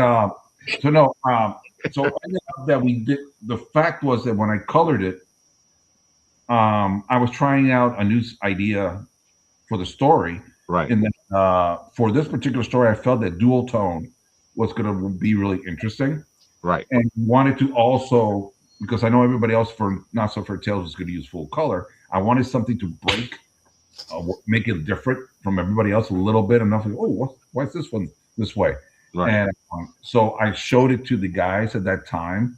[SPEAKER 5] so that we did. The fact was that when I colored it, I was trying out a new idea for the story.
[SPEAKER 1] Right.
[SPEAKER 5] And then for this particular story, I felt that dual tone was going to be really interesting.
[SPEAKER 1] Right.
[SPEAKER 5] And wanted to also, because I know everybody else for Not So Fair Tales is going to use full color, I wanted something to break, make it different from everybody else a little bit. Enough like, why is this one this way?
[SPEAKER 1] Right.
[SPEAKER 5] And so I showed it to the guys at that time,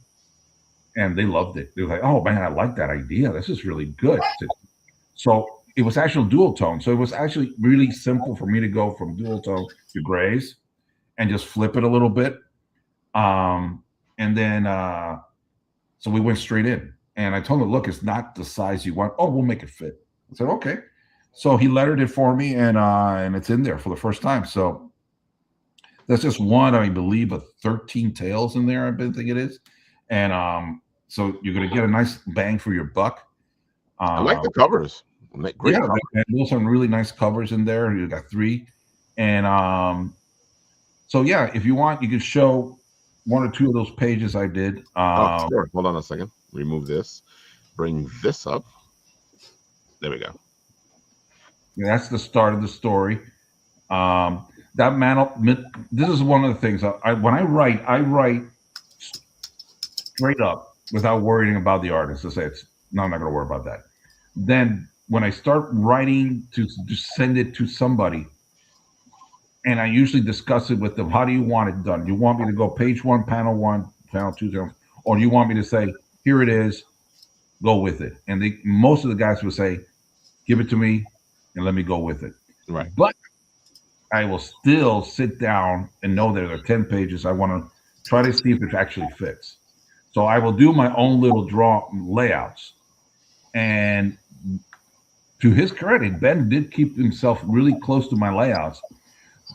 [SPEAKER 5] and they loved it. They were like, oh, man, I like that idea. This is really good. So it was actual dual tone. So it was actually really simple for me to go from dual tone to grays and just flip it a little bit. And then, so we went straight in. And I told him, look, it's not the size you want. Oh, we'll make it fit. I said, okay. So he lettered it for me, and it's in there for the first time. So that's just one, I believe, of 13 tales in there, I think it is. And so you're going to get a nice bang for your buck.
[SPEAKER 1] I like the covers. Great.
[SPEAKER 5] Yeah, and there's some really nice covers in there. You got 3, and so yeah, if you want, you can show 1 or 2 of those pages I did.
[SPEAKER 1] Sure. Hold on a second. Remove this. Bring this up. There we go.
[SPEAKER 5] That's the start of the story. That man. This is one of the things when I write straight up without worrying about the artist. To say no, I'm not going to worry about that. Then when I start writing to send it to somebody, and I usually discuss it with them. How do you want it done? Do you want me to go page 1, panel 1, panel 2, or do you want me to say, here it is, go with it? And most of the guys will say, give it to me and let me go with it.
[SPEAKER 1] Right.
[SPEAKER 5] But I will still sit down and know there are 10 pages. I want to try to see if it actually fits. So I will do my own little layouts. And to his credit, Ben did keep himself really close to my layouts,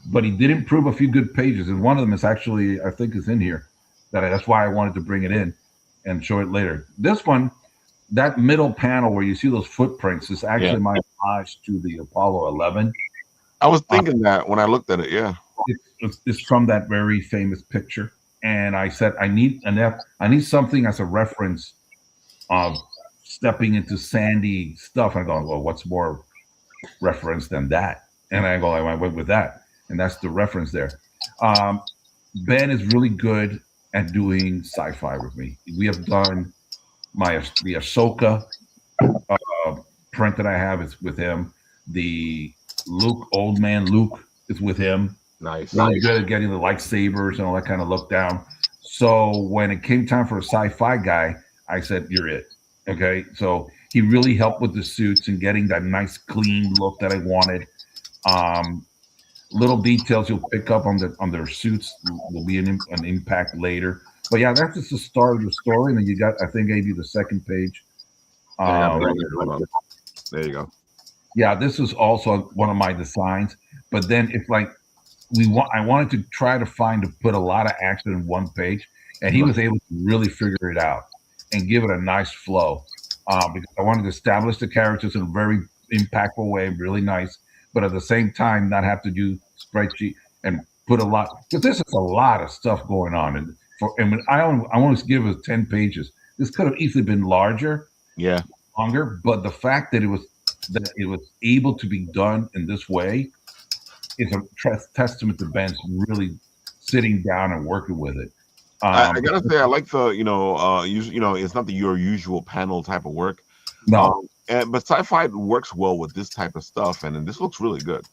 [SPEAKER 5] but he did improve a few good pages. And one of them is actually, I think, is in here. That's why I wanted to bring it in and show it later. This one, that middle panel where you see those footprints is actually my homage to the Apollo 11.
[SPEAKER 1] I was thinking that when I looked at it. Yeah,
[SPEAKER 5] it's from that very famous picture. And I said, I need something as a reference of stepping into sandy stuff. And I go, well, what's more reference than that? And I went with that. And that's the reference there. Ben is really good at doing sci-fi with me. We have done the Ahsoka print that I have is with him. The Old Man Luke is with him.
[SPEAKER 1] Nice.
[SPEAKER 5] Really good at getting the lightsabers and all that kind of look down. So when it came time for a sci-fi guy, I said, you're it. Okay. So he really helped with the suits and getting that nice clean look that I wanted. Little details you'll pick up on their suits will be an impact later. But yeah, that's just the start of the story. And then you got, I think, maybe the second page.
[SPEAKER 1] There you go.
[SPEAKER 5] Yeah, this is also one of my designs. But then if I wanted to try to put a lot of action in one page, and he was able to really figure it out and give it a nice flow. Because I wanted to establish the characters in a very impactful way, really nice. But at the same time, not have to do spreadsheet and put a lot, because this is a lot of stuff going on. And when I want to give it 10 pages. This could have easily been longer, longer. But the fact that it was able to be done in this way is a testament to Ben's really sitting down and working with it.
[SPEAKER 1] I gotta say, I like the it's not your usual panel type of work.
[SPEAKER 5] No.
[SPEAKER 1] But sci-fi works well with this type of stuff, and this looks really good.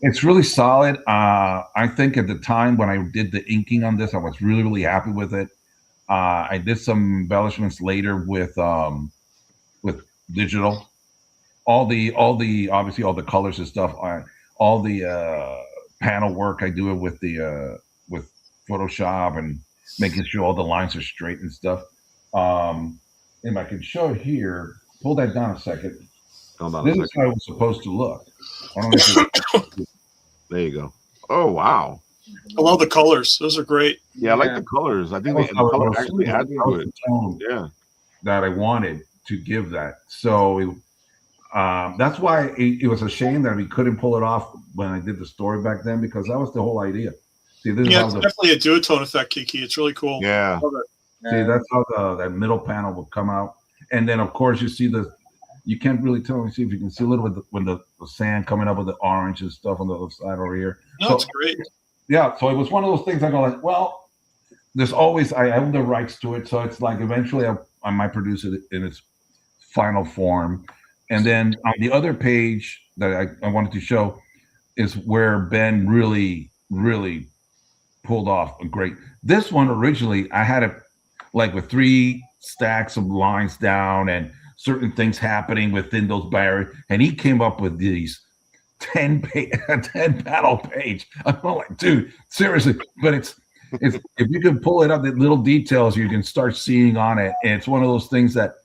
[SPEAKER 5] It's really solid. I think at the time when I did the inking on this, I was really, really happy with it. I did some embellishments later with digital. All the obviously all the colors and stuff. All the panel work I do it with with Photoshop and making sure all the lines are straight and stuff. If I can show it here. Pull that down a second. This is how it was supposed to look.
[SPEAKER 1] There you go. Oh, wow.
[SPEAKER 4] I love the colors. Those are great.
[SPEAKER 1] Yeah, I like the colors. I think the color actually adds to it. Yeah.
[SPEAKER 5] That I wanted to give that. So that's why it was a shame that we couldn't pull it off when I did the story back then, because that was the whole idea. See,
[SPEAKER 4] it's definitely a duotone effect, Kiki. It's really cool.
[SPEAKER 1] Yeah.
[SPEAKER 5] See, that's how that middle panel will come out. And then, of course, you see you can't really tell. Let me see if you can see a little bit when the sand coming up with the orange and stuff on the other side over here.
[SPEAKER 4] No, it's great.
[SPEAKER 5] Yeah, so it was one of those things I go like, well, there's always, I own the rights to it. So it's like eventually I might produce it in its final form. And then on the other page that I wanted to show is where Ben really, really pulled off a great. This one originally, I had it like with 3 stacks of lines down and certain things happening within those barriers, and he came up with these 10 panel page. I'm like, dude, seriously. But it's if you can pull it up, the little details you can start seeing on it, and it's one of those things that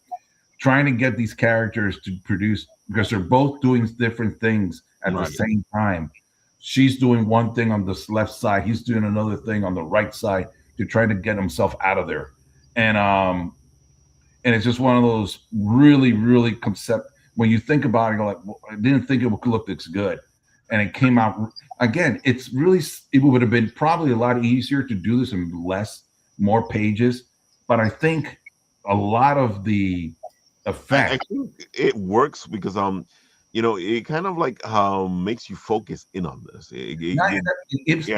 [SPEAKER 5] trying to get these characters to produce, because they're both doing different things at the same time. She's doing one thing on the left side, he's doing another thing on the right side to try to get himself out of there. And it's just one of those really, really when you think about it, you're like, well, I didn't think it would look this good, and it came out again. It would have been probably a lot easier to do this in more pages, but I think a lot of the effect.
[SPEAKER 1] I think it works because it kind of like makes you focus in on this.
[SPEAKER 5] It's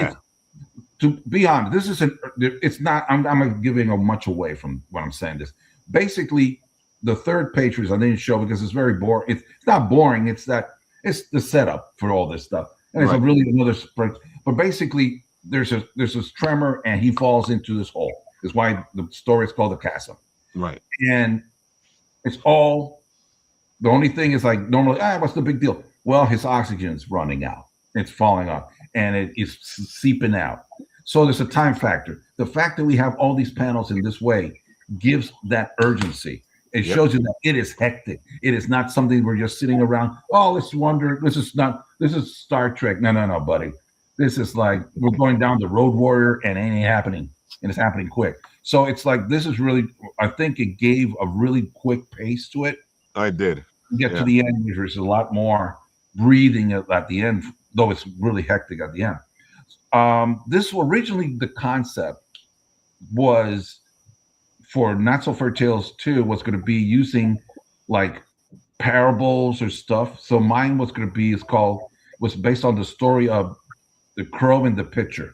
[SPEAKER 5] to be honest, this isn't. It's not. I'm giving much away from what I'm saying. This basically the third page, which I didn't show because it's very boring. It's not boring. It's the setup for all this stuff, and it's really another sprint. But basically, there's this tremor, and he falls into this hole. Is why the story is called the chasm.
[SPEAKER 1] Right.
[SPEAKER 5] And it's all. The only thing is like normally, what's the big deal? Well, his oxygen's running out. It's falling off, and it is seeping out. So there's a time factor. The fact that we have all these panels in this way gives that urgency. It shows you that it is hectic. It is not something we're just sitting around. Oh, let's wonder. This is Star Trek. No, buddy. This is like we're going down the Road Warrior and it ain't happening. And it's happening quick. So it's like this is really, I think it gave a really quick pace to it.
[SPEAKER 1] I did.
[SPEAKER 5] Get to the end, there's a lot more breathing at the end, though it's really hectic at the end. This originally, the concept was for Not So Fairy Tales 2 was going to be using like parables or stuff. So mine was going to be was based on the story of the crow in the pitcher.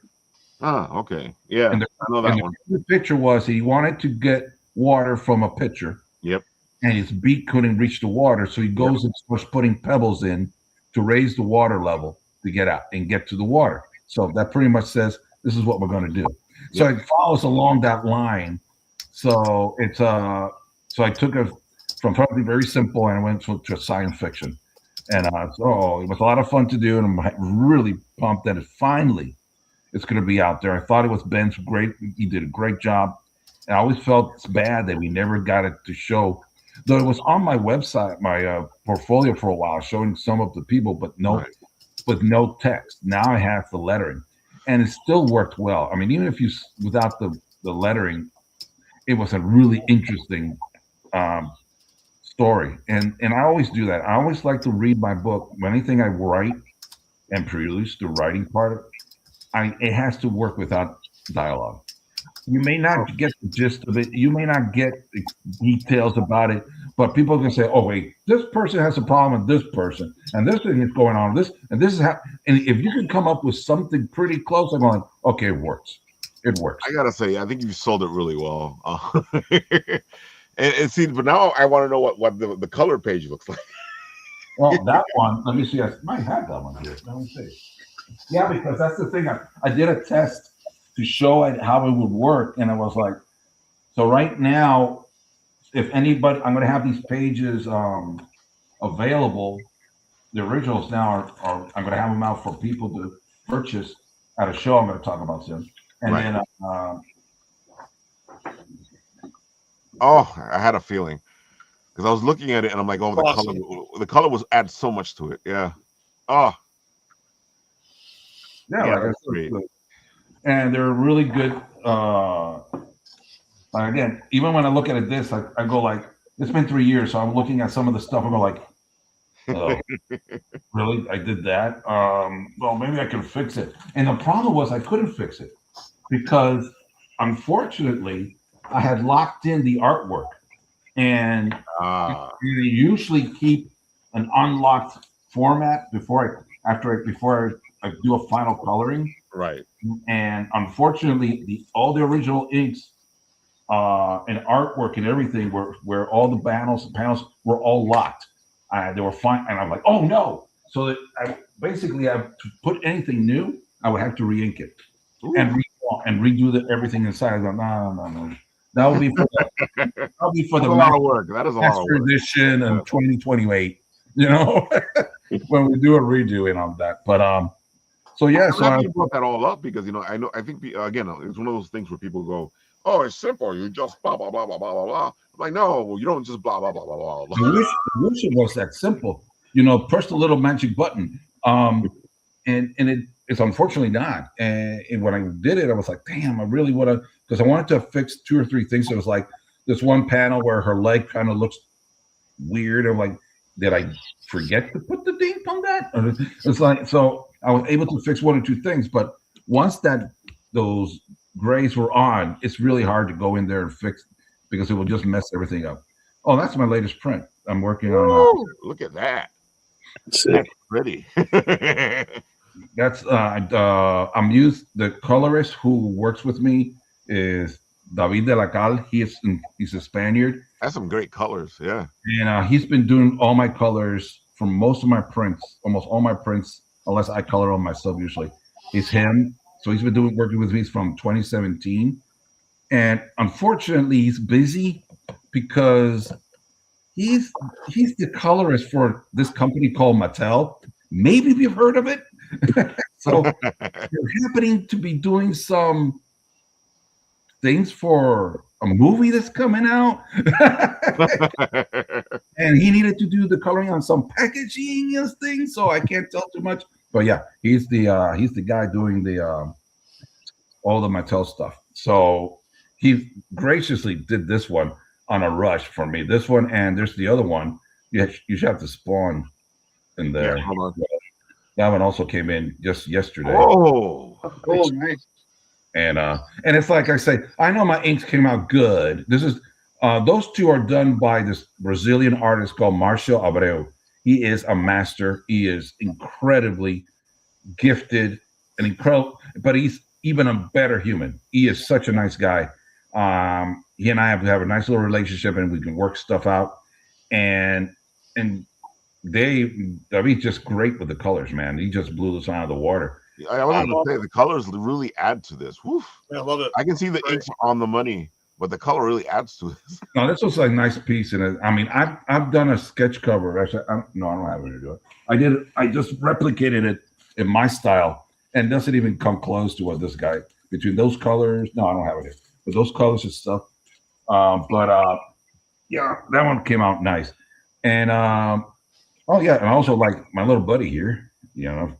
[SPEAKER 1] Ah, okay. Yeah.
[SPEAKER 5] And
[SPEAKER 1] I know that one.
[SPEAKER 5] The picture was he wanted to get water from a pitcher.
[SPEAKER 1] Yep.
[SPEAKER 5] And his beak couldn't reach the water. So he goes and starts putting pebbles in to raise the water level to get out and get to the water. So that pretty much says this is what we're going to do. So it follows along that line. So it's so I took it from something very simple and I went to science fiction. And so it was a lot of fun to do, and I'm really pumped that it's going to be out there. I thought it was Ben's great. He did a great job. And I always felt it's bad that we never got it to show. Though it was on my website, my portfolio for a while, showing some of the people, but with no text. Now I have the lettering, and it still worked well. I mean, even if without the lettering, it was a really interesting story. And I always do that. I always like to read my book. Anything I write and produce, the writing part of it, it has to work without dialogue. You may not get the gist of it. You may not get the details about it, but people can say, "Oh, wait, this person has a problem with this person, and this thing is going on. This is how." And if you can come up with something pretty close, I'm going, "Okay, it works. It works."
[SPEAKER 1] I gotta say, I think you sold it really well. And see, but now I want to know what the color page looks like.
[SPEAKER 5] Well, that one. Let me see. I might have that one here. Let me see. Yeah, because that's the thing. I did a test to show it how it would work, and I was like, so right now, if anybody, I'm going to have these pages available. The originals now are I'm going to have them out for people to purchase at a show I'm going to talk about soon, and then.
[SPEAKER 1] I had a feeling because I was looking at it and I'm like, oh, the color was add so much to it. Yeah. Oh.
[SPEAKER 5] Yeah, that's great. And they're really good. Again, even when I look at this, I go like, it's been 3 years, so I'm looking at some of the stuff. I go like, oh, really? I did that? Well, maybe I can fix it. And the problem was I couldn't fix it because, unfortunately, I had locked in the artwork, and you usually keep an unlocked format before I do a final coloring.
[SPEAKER 1] Right.
[SPEAKER 5] And unfortunately, all the original inks and artwork and everything where all the panels were all locked. They were fine, and I'm like, oh no! So that to put anything new, I would have to re-ink it and redo everything inside. I go, no. That would be for the
[SPEAKER 1] lot of work. That is a lot of work.
[SPEAKER 5] Edition in 2028. You know, when we do a redo in on that. But so yeah. So
[SPEAKER 1] I brought that all up because I think again it's one of those things where people go, oh, it's simple. You just blah blah blah blah blah blah. I'm like, no, you don't just blah blah blah blah blah.
[SPEAKER 5] I wish it was that simple. Press the little magic button. And it's unfortunately not. And when I did it, I was like, damn, I really want to, because I wanted to fix 2 or 3 things. So it was like this one panel where her leg kind of looks weird. I'm like, did I forget to put the date on that? Or it's like, so I was able to fix one or two things, but once those grays were on, it's really hard to go in there and fix because it will just mess everything up. Oh, that's my latest print. I'm working on.
[SPEAKER 1] Look at that.
[SPEAKER 2] Sick.
[SPEAKER 1] Pretty.
[SPEAKER 5] That's I'm used. The colorist who works with me is David de la Cal. He's a Spaniard.
[SPEAKER 1] That's some great colors. Yeah.
[SPEAKER 5] And he's been doing all my colors for most of my prints, almost all my prints, unless I color them myself usually. It's him. So he's been working with me from 2017. And unfortunately, he's busy because he's the colorist for this company called Mattel. Maybe you've heard of it. So they're happening to be doing some things for a movie that's coming out. And he needed to do the coloring on some packaging and things, so I can't tell too much. But yeah, he's the guy doing the all the Mattel stuff. So he graciously did this one on a rush for me. This one, and there's the other one. You should have to spawn in there.
[SPEAKER 1] Yeah, hold on.
[SPEAKER 5] That one also came in just yesterday.
[SPEAKER 1] Oh,
[SPEAKER 3] Nice.
[SPEAKER 5] And it's like I say, I know my inks came out good. This is those two are done by this Brazilian artist called Marcio Abreu. He is a master. He is incredibly gifted and incredible, but he's even a better human. He is such a nice guy. He and I have a nice little relationship, and we can work stuff out. And David's just great with the colors, man. He just blew this out of the water.
[SPEAKER 1] I wanted to say the colors really add to this. Woof.
[SPEAKER 4] Yeah, I love it.
[SPEAKER 1] I can see the inks on the money, but the color really adds to this.
[SPEAKER 5] No, this was like a nice piece, and I mean, I've done a sketch cover. Actually, I don't have it to do it. I did it. I just replicated it in my style, and doesn't even come close to what this guy between those colors. No, I don't have it here. But those colors and stuff. Yeah, that one came out nice, and oh yeah, and also like my little buddy here. You know,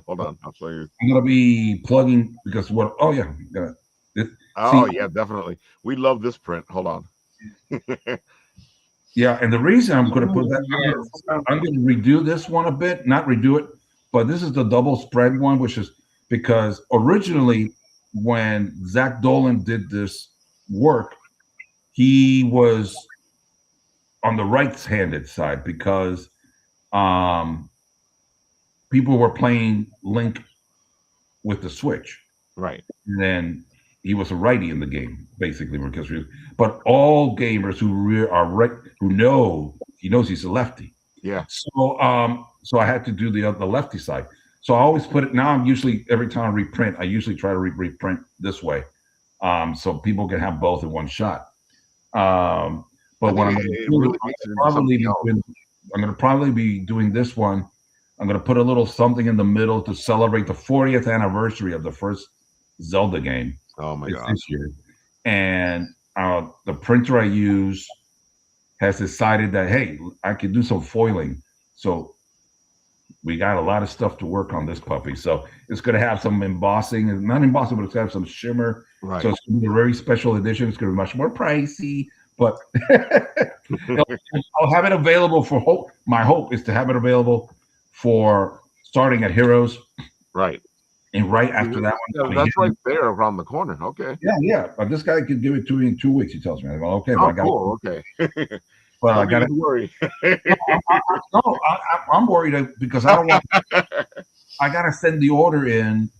[SPEAKER 1] Hold on, I'll show you.
[SPEAKER 5] I'm gonna be plugging because what? Oh yeah,
[SPEAKER 1] Yeah, definitely. We love this print. Hold on.
[SPEAKER 5] Yeah, and the reason I'm going to put that, I'm going to redo this one a bit, not redo it, but this is the double spread one, which is because originally when Zach Dolan did this work, he was on the right-handed side because people were playing Link with the Switch.
[SPEAKER 1] Right.
[SPEAKER 5] And then he was a righty in the game, basically, because but all gamers who are right, who know he knows he's a lefty.
[SPEAKER 1] Yeah.
[SPEAKER 5] So so I had to do the lefty side. So I always put it. Now I'm usually every time I reprint, I usually try to reprint this way, so people can have both in one shot. But when I'm going to probably be doing this one. I'm going to put a little something in the middle to celebrate the 40th anniversary of the first Zelda game.
[SPEAKER 1] Oh my god!
[SPEAKER 5] This year, and the printer I use has decided that hey, I could do some foiling. So we got a lot of stuff to work on this puppy. So it's going to have some embossing, and not embossing, but it's going to have some shimmer.
[SPEAKER 1] Right.
[SPEAKER 5] So it's going to be a very special edition. It's going to be much more pricey, but I'll have it available for hope. My hope is to have it available for starting at Heroes.
[SPEAKER 1] Right.
[SPEAKER 5] And right after that one.
[SPEAKER 1] Yeah, that's right there around the corner. Okay.
[SPEAKER 5] Yeah. But this guy could give it to me in 2 weeks, he tells me. I go, okay,
[SPEAKER 1] Oh,
[SPEAKER 5] but I got
[SPEAKER 1] cool. Okay.
[SPEAKER 5] but I got to
[SPEAKER 1] worry.
[SPEAKER 5] I'm worried because I don't want I got to send the order in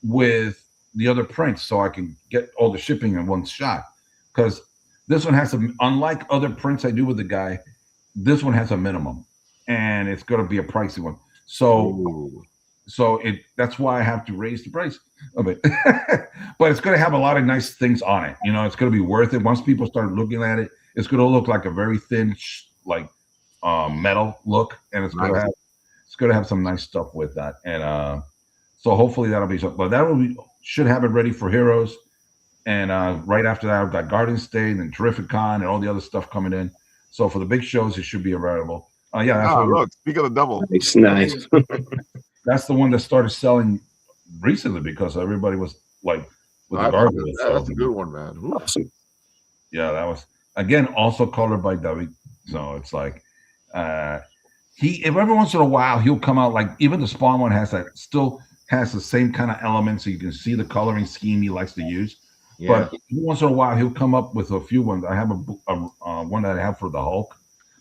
[SPEAKER 5] with the other prints so I can get all the shipping in one shot. Because this one has unlike other prints I do with the guy, this one has a minimum. And it's going to be a pricey one. So
[SPEAKER 1] Ooh.
[SPEAKER 5] So that's why I have to raise the price of it. But it's going to have a lot of nice things on it. You know, it's going to be worth it. Once people start looking at it, it's going to look like a very thin, metal look, and it's going to have some nice stuff with that. And so hopefully that'll be something. But that should have it ready for Heroes. And right after that, I've got Garden State and Terrificon and all the other stuff coming in. So for the big shows, it should be available. That's
[SPEAKER 1] look, speak of the double.
[SPEAKER 2] It's nice.
[SPEAKER 5] That's the one that started selling recently because everybody was like with the gargoyle.
[SPEAKER 1] That's a good one, man. Ooh.
[SPEAKER 2] Awesome.
[SPEAKER 5] Yeah, that was again also colored by David. So it's like if every once in a while he'll come out, like even the Spawn one still has the same kind of elements, so you can see the coloring scheme he likes to use.
[SPEAKER 1] Yeah.
[SPEAKER 5] But every once in a while he'll come up with a few ones. I have a one that I have for the Hulk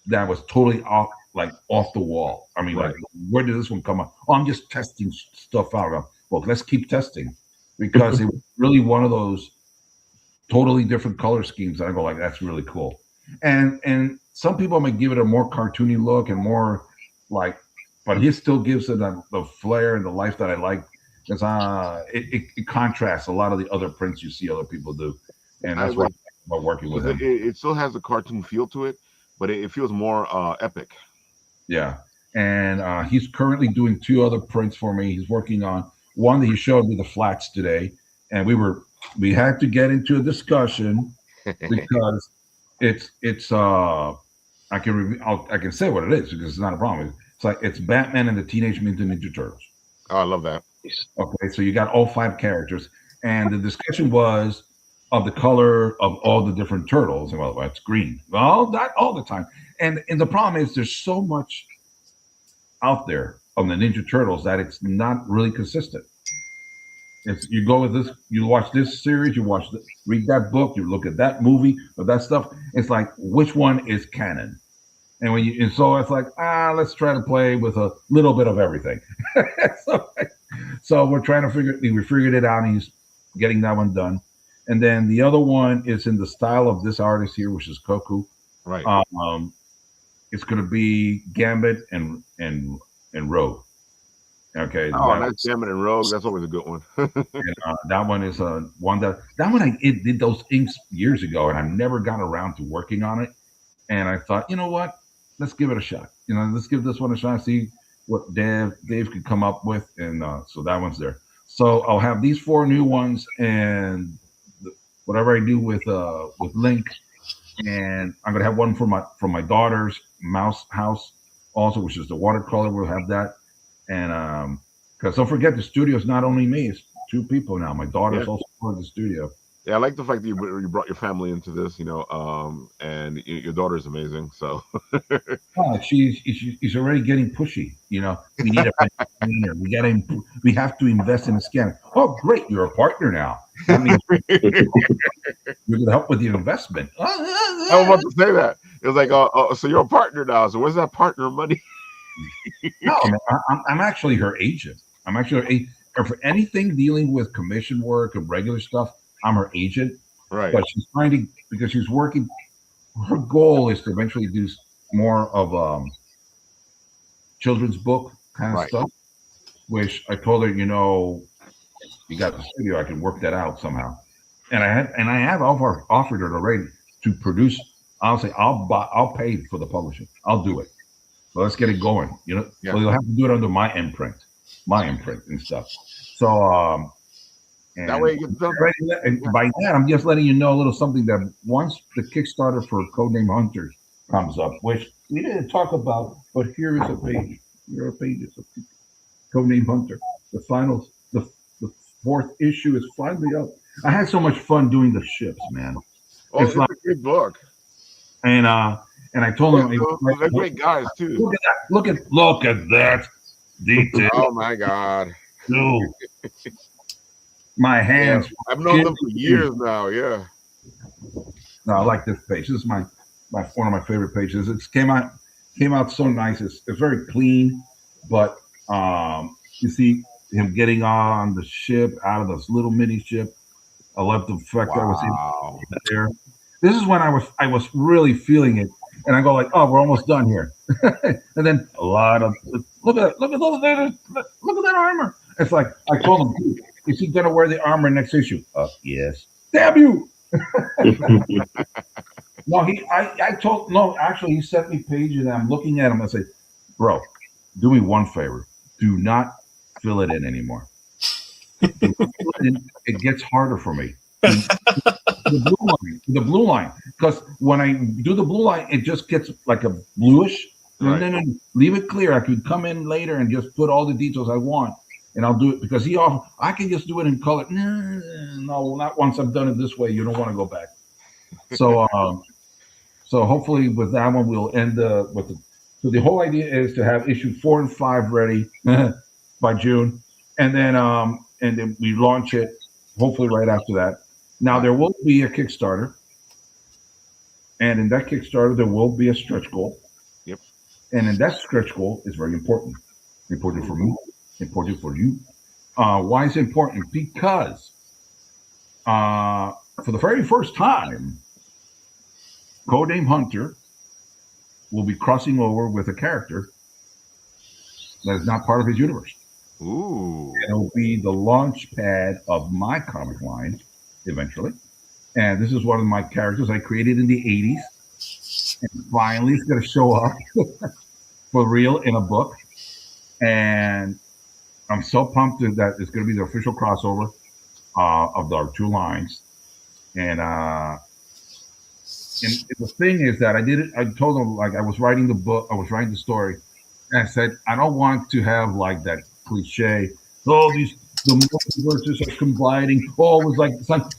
[SPEAKER 5] that was totally off the wall. I mean,
[SPEAKER 1] Right.
[SPEAKER 5] like, where did this one come up? Oh, I'm just testing stuff out. Well, let's keep testing, because it was really one of those totally different color schemes. I go like, that's really cool. And some people might give it a more cartoony look and more like, but he still gives it the flair and the life that I like, because it contrasts a lot of the other prints you see other people do, and that's why I like about working with him.
[SPEAKER 1] It still has a cartoon feel to it, but it feels more epic.
[SPEAKER 5] Yeah, and he's currently doing 2 other prints for me. He's working on one that he showed me the flats today, and we had to get into a discussion because it's I can say what it is because it's not a problem. It's Batman and the Teenage Mutant Ninja Turtles.
[SPEAKER 1] Oh, I love that.
[SPEAKER 5] Okay, so you got all 5 characters, and the discussion was of the color of all the different turtles. And well, it's green. Well, not all the time. And the problem is there's so much out there on the Ninja Turtles that it's not really consistent. You go with this, you watch this series, read that book, you look at that movie or that stuff. It's like, which one is canon? And so it's like, let's try to play with a little bit of everything. so we're trying to we figured it out, and he's getting that one done. And then the other one is in the style of this artist here, which is Koku.
[SPEAKER 1] Right.
[SPEAKER 5] It's going to be Gambit and Rogue. Okay.
[SPEAKER 1] Oh, that's Gambit and Rogue. That's always a good one.
[SPEAKER 5] And, that one is one that one I did those inks years ago, and I never got around to working on it. And I thought, you know what? Let's give it a shot. Let's give this one a shot. See what Dave could come up with, and so that one's there. So I'll have these 4 new ones, and whatever I do with Link, and I'm gonna have one from my daughter's Mouse House also, which is the watercolor. We'll have that, and because don't forget, the studio is not only me; it's 2 people now. My daughter's also part of the studio.
[SPEAKER 1] Yeah, I like the fact that you brought your family into this, and your daughter's amazing. So
[SPEAKER 5] she's already getting pushy. We need a cleaner. We have to invest in a scanner. Oh, great! You're a partner now. That means you're going to help with the investment.
[SPEAKER 1] I was about to say that. It was like, so you're a partner now. So where's that partner money?
[SPEAKER 5] No, man, I'm actually her agent. I'm actually for anything dealing with commission work and regular stuff. I'm her agent,
[SPEAKER 1] right?
[SPEAKER 5] But she's trying to, because she's working. Her goal is to eventually do more of children's book kind of stuff. Which I told her, you got the studio, I can work that out somehow. And I have offered her already to produce. I'll say I'll pay for the publishing. I'll do it. So let's get it going.
[SPEAKER 1] Yeah.
[SPEAKER 5] So you'll have to do it under my imprint and stuff. So
[SPEAKER 1] that way you get done.
[SPEAKER 5] And by that, I'm just letting you know a little something that once the Kickstarter for Codename Hunters comes up, which we didn't talk about, but here is a page. Here are pages of Codename Hunter. The 4th issue is finally up. I had so much fun doing the ships, man.
[SPEAKER 1] Oh, it's like a good book.
[SPEAKER 5] And I told them
[SPEAKER 1] they're great guys too.
[SPEAKER 5] Look at that detail.
[SPEAKER 1] Oh my God.
[SPEAKER 5] Dude. My hands.
[SPEAKER 1] Yeah, I've known them for years now. Yeah.
[SPEAKER 5] No, I like this page. This is one of my favorite pages. It came out so nice. It's very clean, but you see him getting on the ship out of this little mini ship. I love the fact that I was there. This is when I was really feeling it, and I go like, "Oh, we're almost done here." And then a lot of look at that armor. It's like I told him, "Is he gonna wear the armor next issue?" Yes. Damn you! Actually, he sent me pages, and I'm looking at him. I say, "Bro, do me one favor. Do not fill it in anymore. It gets harder for me." The blue line, because when I do the blue line, it just gets like a bluish. Right. And then leave it clear. I could come in later and just put all the details I want, and I'll do it because I can just do it in color. No, not once I've done it this way. You don't want to go back. So, so hopefully with that one we'll end with So the whole idea is to have issue 4 and 5 ready by June, and then we launch it hopefully right after that. Now there will be a Kickstarter, and in that Kickstarter there will be a stretch goal.
[SPEAKER 1] Yep.
[SPEAKER 5] And in that stretch goal is very important. Important for me. Important for you. Why is it important? Because for the very first time, Codename Hunter will be crossing over with a character that is not part of his universe.
[SPEAKER 1] Ooh.
[SPEAKER 5] It'll be the launch pad of my comic line eventually. And this is one of my characters I created in the 80s. And finally, it's going to show up for real in a book. And I'm so pumped that it's going to be the official crossover of our two lines. And the thing is that I told them, like, I was writing the book, I was writing the story, and I said, I don't want to have like that cliche, the multiverses are colliding. Oh, it was like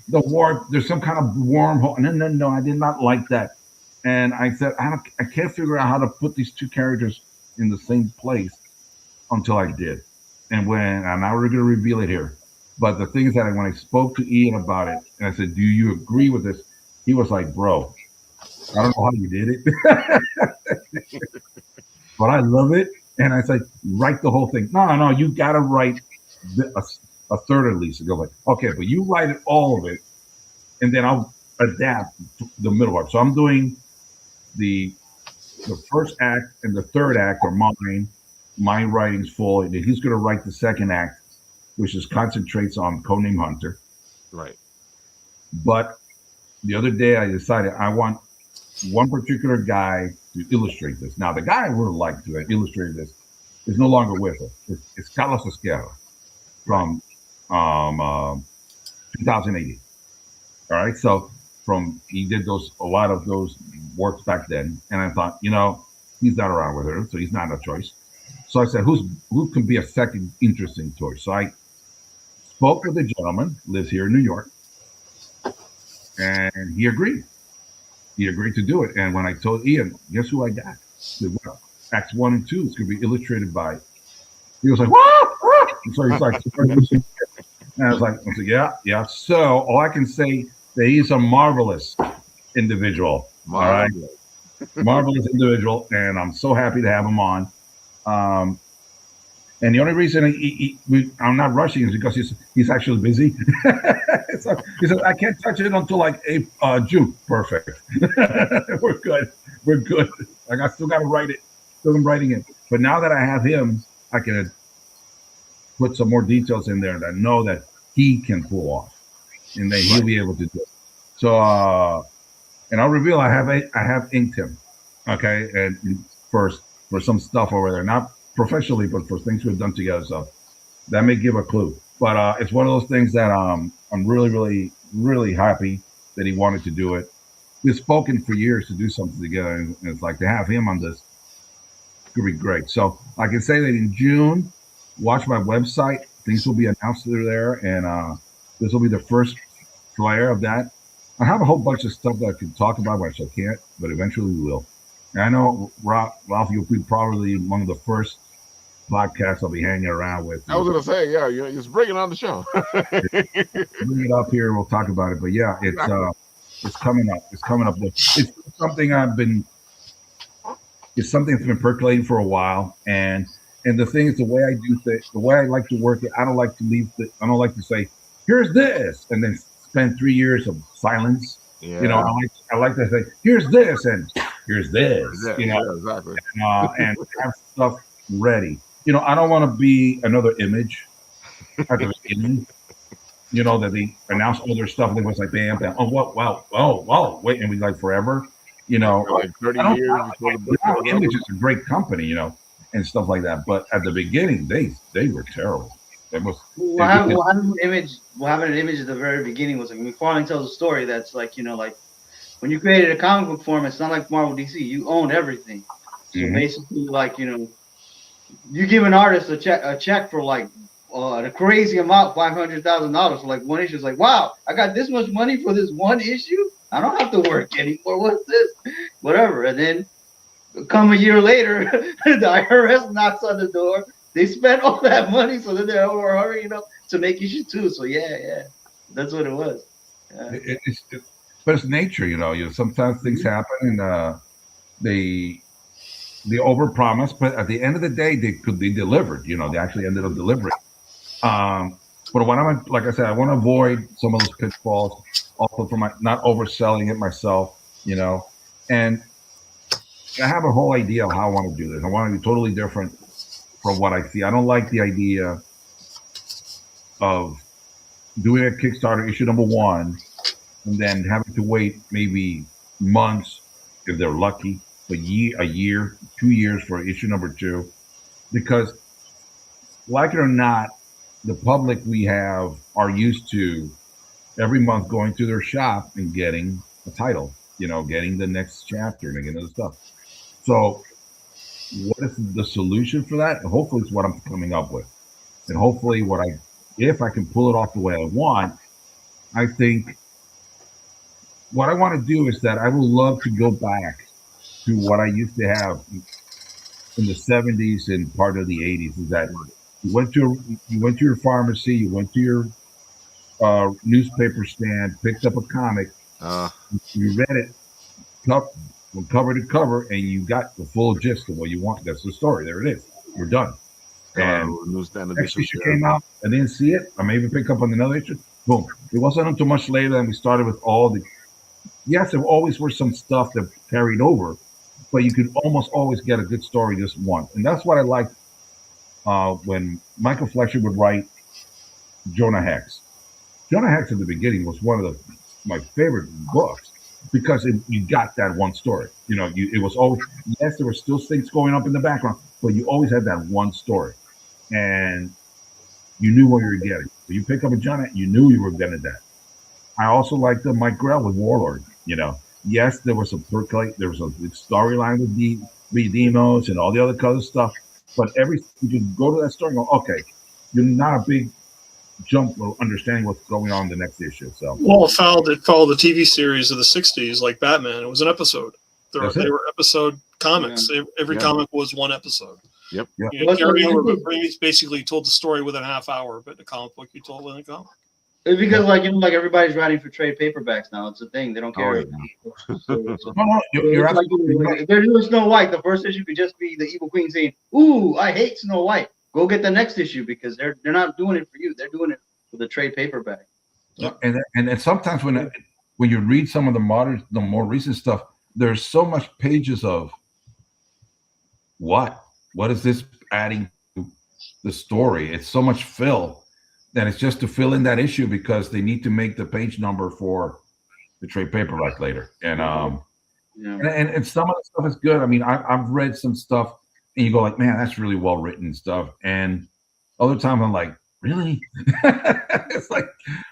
[SPEAKER 5] the warp, there's some kind of wormhole. No, I did not like that. And I said, I can't figure out how to put these two characters in the same place until I did. And now we're going to reveal it here. But the thing is that when I spoke to Ian about it, and I said, do you agree with this? He was like, bro, I don't know how you did it, but I love it. And I said, write the whole thing. No, you got to write a third at least. And go like, okay, but you write it, all of it, and then I'll adapt the middle part. So I'm doing the first act and the third act are mine. My writing's full, and he's going to write the second act, which concentrates on Codename Hunter.
[SPEAKER 1] Right.
[SPEAKER 5] But the other day I decided I want one particular guy to illustrate this. Now, the guy I would have liked to have illustrated this is no longer with us. It's Carlos Esquerra from 2080. All right. So he did a lot of those works back then. And I thought, he's not around with her, so he's not a choice. So I said, who can be a second interesting choice? So I spoke with a gentleman, lives here in New York, and he agreed. He agreed to do it. And when I told Ian, guess who I got? He said, well, Acts 1 and 2 is going to be illustrated by. He was like, what? And so he's like, and I was like, yeah. So all I can say that he's a marvelous individual. All right, marvelous individual, and I'm so happy to have him on. And the only reason I'm not rushing is because he's actually busy. So he said, I can't touch it until like June. Perfect. We're good. Like, I still got to write it. Still I'm writing it. But now that I have him, I can put some more details in there that I know that he can pull off, and then he'll be able to do it. So, and I'll reveal I have inked him. Okay, and for some stuff over there, not professionally, but for things we've done together. So that may give a clue. But it's one of those things that I'm really, really, really happy that he wanted to do it. We've spoken for years to do something together, and it's like to have him on this could be great. So I can say that in June, watch my website. Things will be announced through there, and this will be the first flyer of that. I have a whole bunch of stuff that I can talk about, which I can't, but eventually we will. And I know, Ralph, you'll be probably one of the first podcasts I'll be hanging around with. I
[SPEAKER 1] was going to say, yeah, you're just bringing on the show.
[SPEAKER 5] Bring it up here and we'll talk about it. But yeah, it's coming up. It's coming up. It's something it's something that's been percolating for a while. And the thing is, the way I do things, the way I like to work it, I don't like to say, here's this, and then spend 3 years of silence. Yeah. I like to say, here's this, and here's this.
[SPEAKER 1] Yeah, exactly.
[SPEAKER 5] And have stuff ready. I don't want to be another image at the beginning. That they announce all their stuff and it was like bam, bam. Oh, what? Wow. Oh, wait, and we like forever.
[SPEAKER 1] Like 30 years.
[SPEAKER 5] Image is a great company, and stuff like that. But at the beginning, they were terrible.
[SPEAKER 3] Having an image at the very beginning was like McFarlane tells a story that's like, like when you created a comic book form, it's not like Marvel DC. You own everything. So basically, like, you give an artist a check for like a crazy amount, $500,000 for like one issue. It's like, wow, I got this much money for this one issue. I don't have to work anymore. What's this? Whatever. And then Come a year later, the IRS knocks on the door. They spent all that money, so then they're hurrying up to make issue 2. So yeah, that's what it was. Yeah.
[SPEAKER 5] But it's nature, sometimes things happen and they overpromise, but at the end of the day, they delivered. They actually ended up delivering. But when like I said, I want to avoid some of those pitfalls, also for my not overselling it myself. And I have a whole idea of how I want to do this. I want to be totally different from what I see. I don't like the idea of doing a Kickstarter issue number 1 and then having to wait maybe months if they're lucky, a year, 2 years for issue number 2, because like it or not, the public we have are used to every month going to their shop and getting a title, getting the next chapter and getting other stuff. So what is the solution for that? And hopefully it's what I'm coming up with. And hopefully if I can pull it off the way I want, I think what I want to do is that I would love to go back to what I used to have in the 70s and part of the 80s, is that you went to your pharmacy, you went to your newspaper stand, picked up a comic, you read it from cover to cover, and you got the full gist of what you want. That's the story. There it is. You're done. And next issue came out, I didn't see it. I may even pick up on another issue. Boom. It wasn't until much later that we started with all the. Yes, there always were some stuff that carried over, but you could almost always get a good story just once. And that's what I liked when Michael Fleischer would write Jonah Hex. Jonah Hex at the beginning was one of my favorite books because you got that one story. It was always, yes, there were still things going up in the background, but you always had that one story. And you knew what you were getting. So you pick up a Jonah, you knew you were getting that. I also liked the Mike Grell with Warlord. Yes, there was a storyline with the demos and all the other stuff, but you could go to that story and go, okay, you're not a big jump of understanding what's going on in the next issue. So
[SPEAKER 4] it followed the TV series of the 60s, like Batman. It was an episode. They were episode comics. Yeah. Every comic was one episode.
[SPEAKER 1] Yep.
[SPEAKER 4] Gary Raimi basically told the story within a half hour, but the comic book you told in a comic.
[SPEAKER 3] It's because like everybody's writing for trade paperbacks now. It's a thing. They don't care.
[SPEAKER 5] You're absolutely right.
[SPEAKER 3] They're doing Snow White. The first issue could just be the evil queen saying, "Ooh, I hate Snow White." Go get the next issue because they're not doing it for you. They're doing it for the trade paperback.
[SPEAKER 5] Yeah. And sometimes when you read some of the more recent stuff, there's so much pages of what is this adding to the story? It's so much fill. That it's just to fill in that issue because they need to make the page number for the trade paperback later. And and some of the stuff is good. I mean, I've read some stuff and you go like, man, that's really well written stuff. And other times I'm like, really? It's like,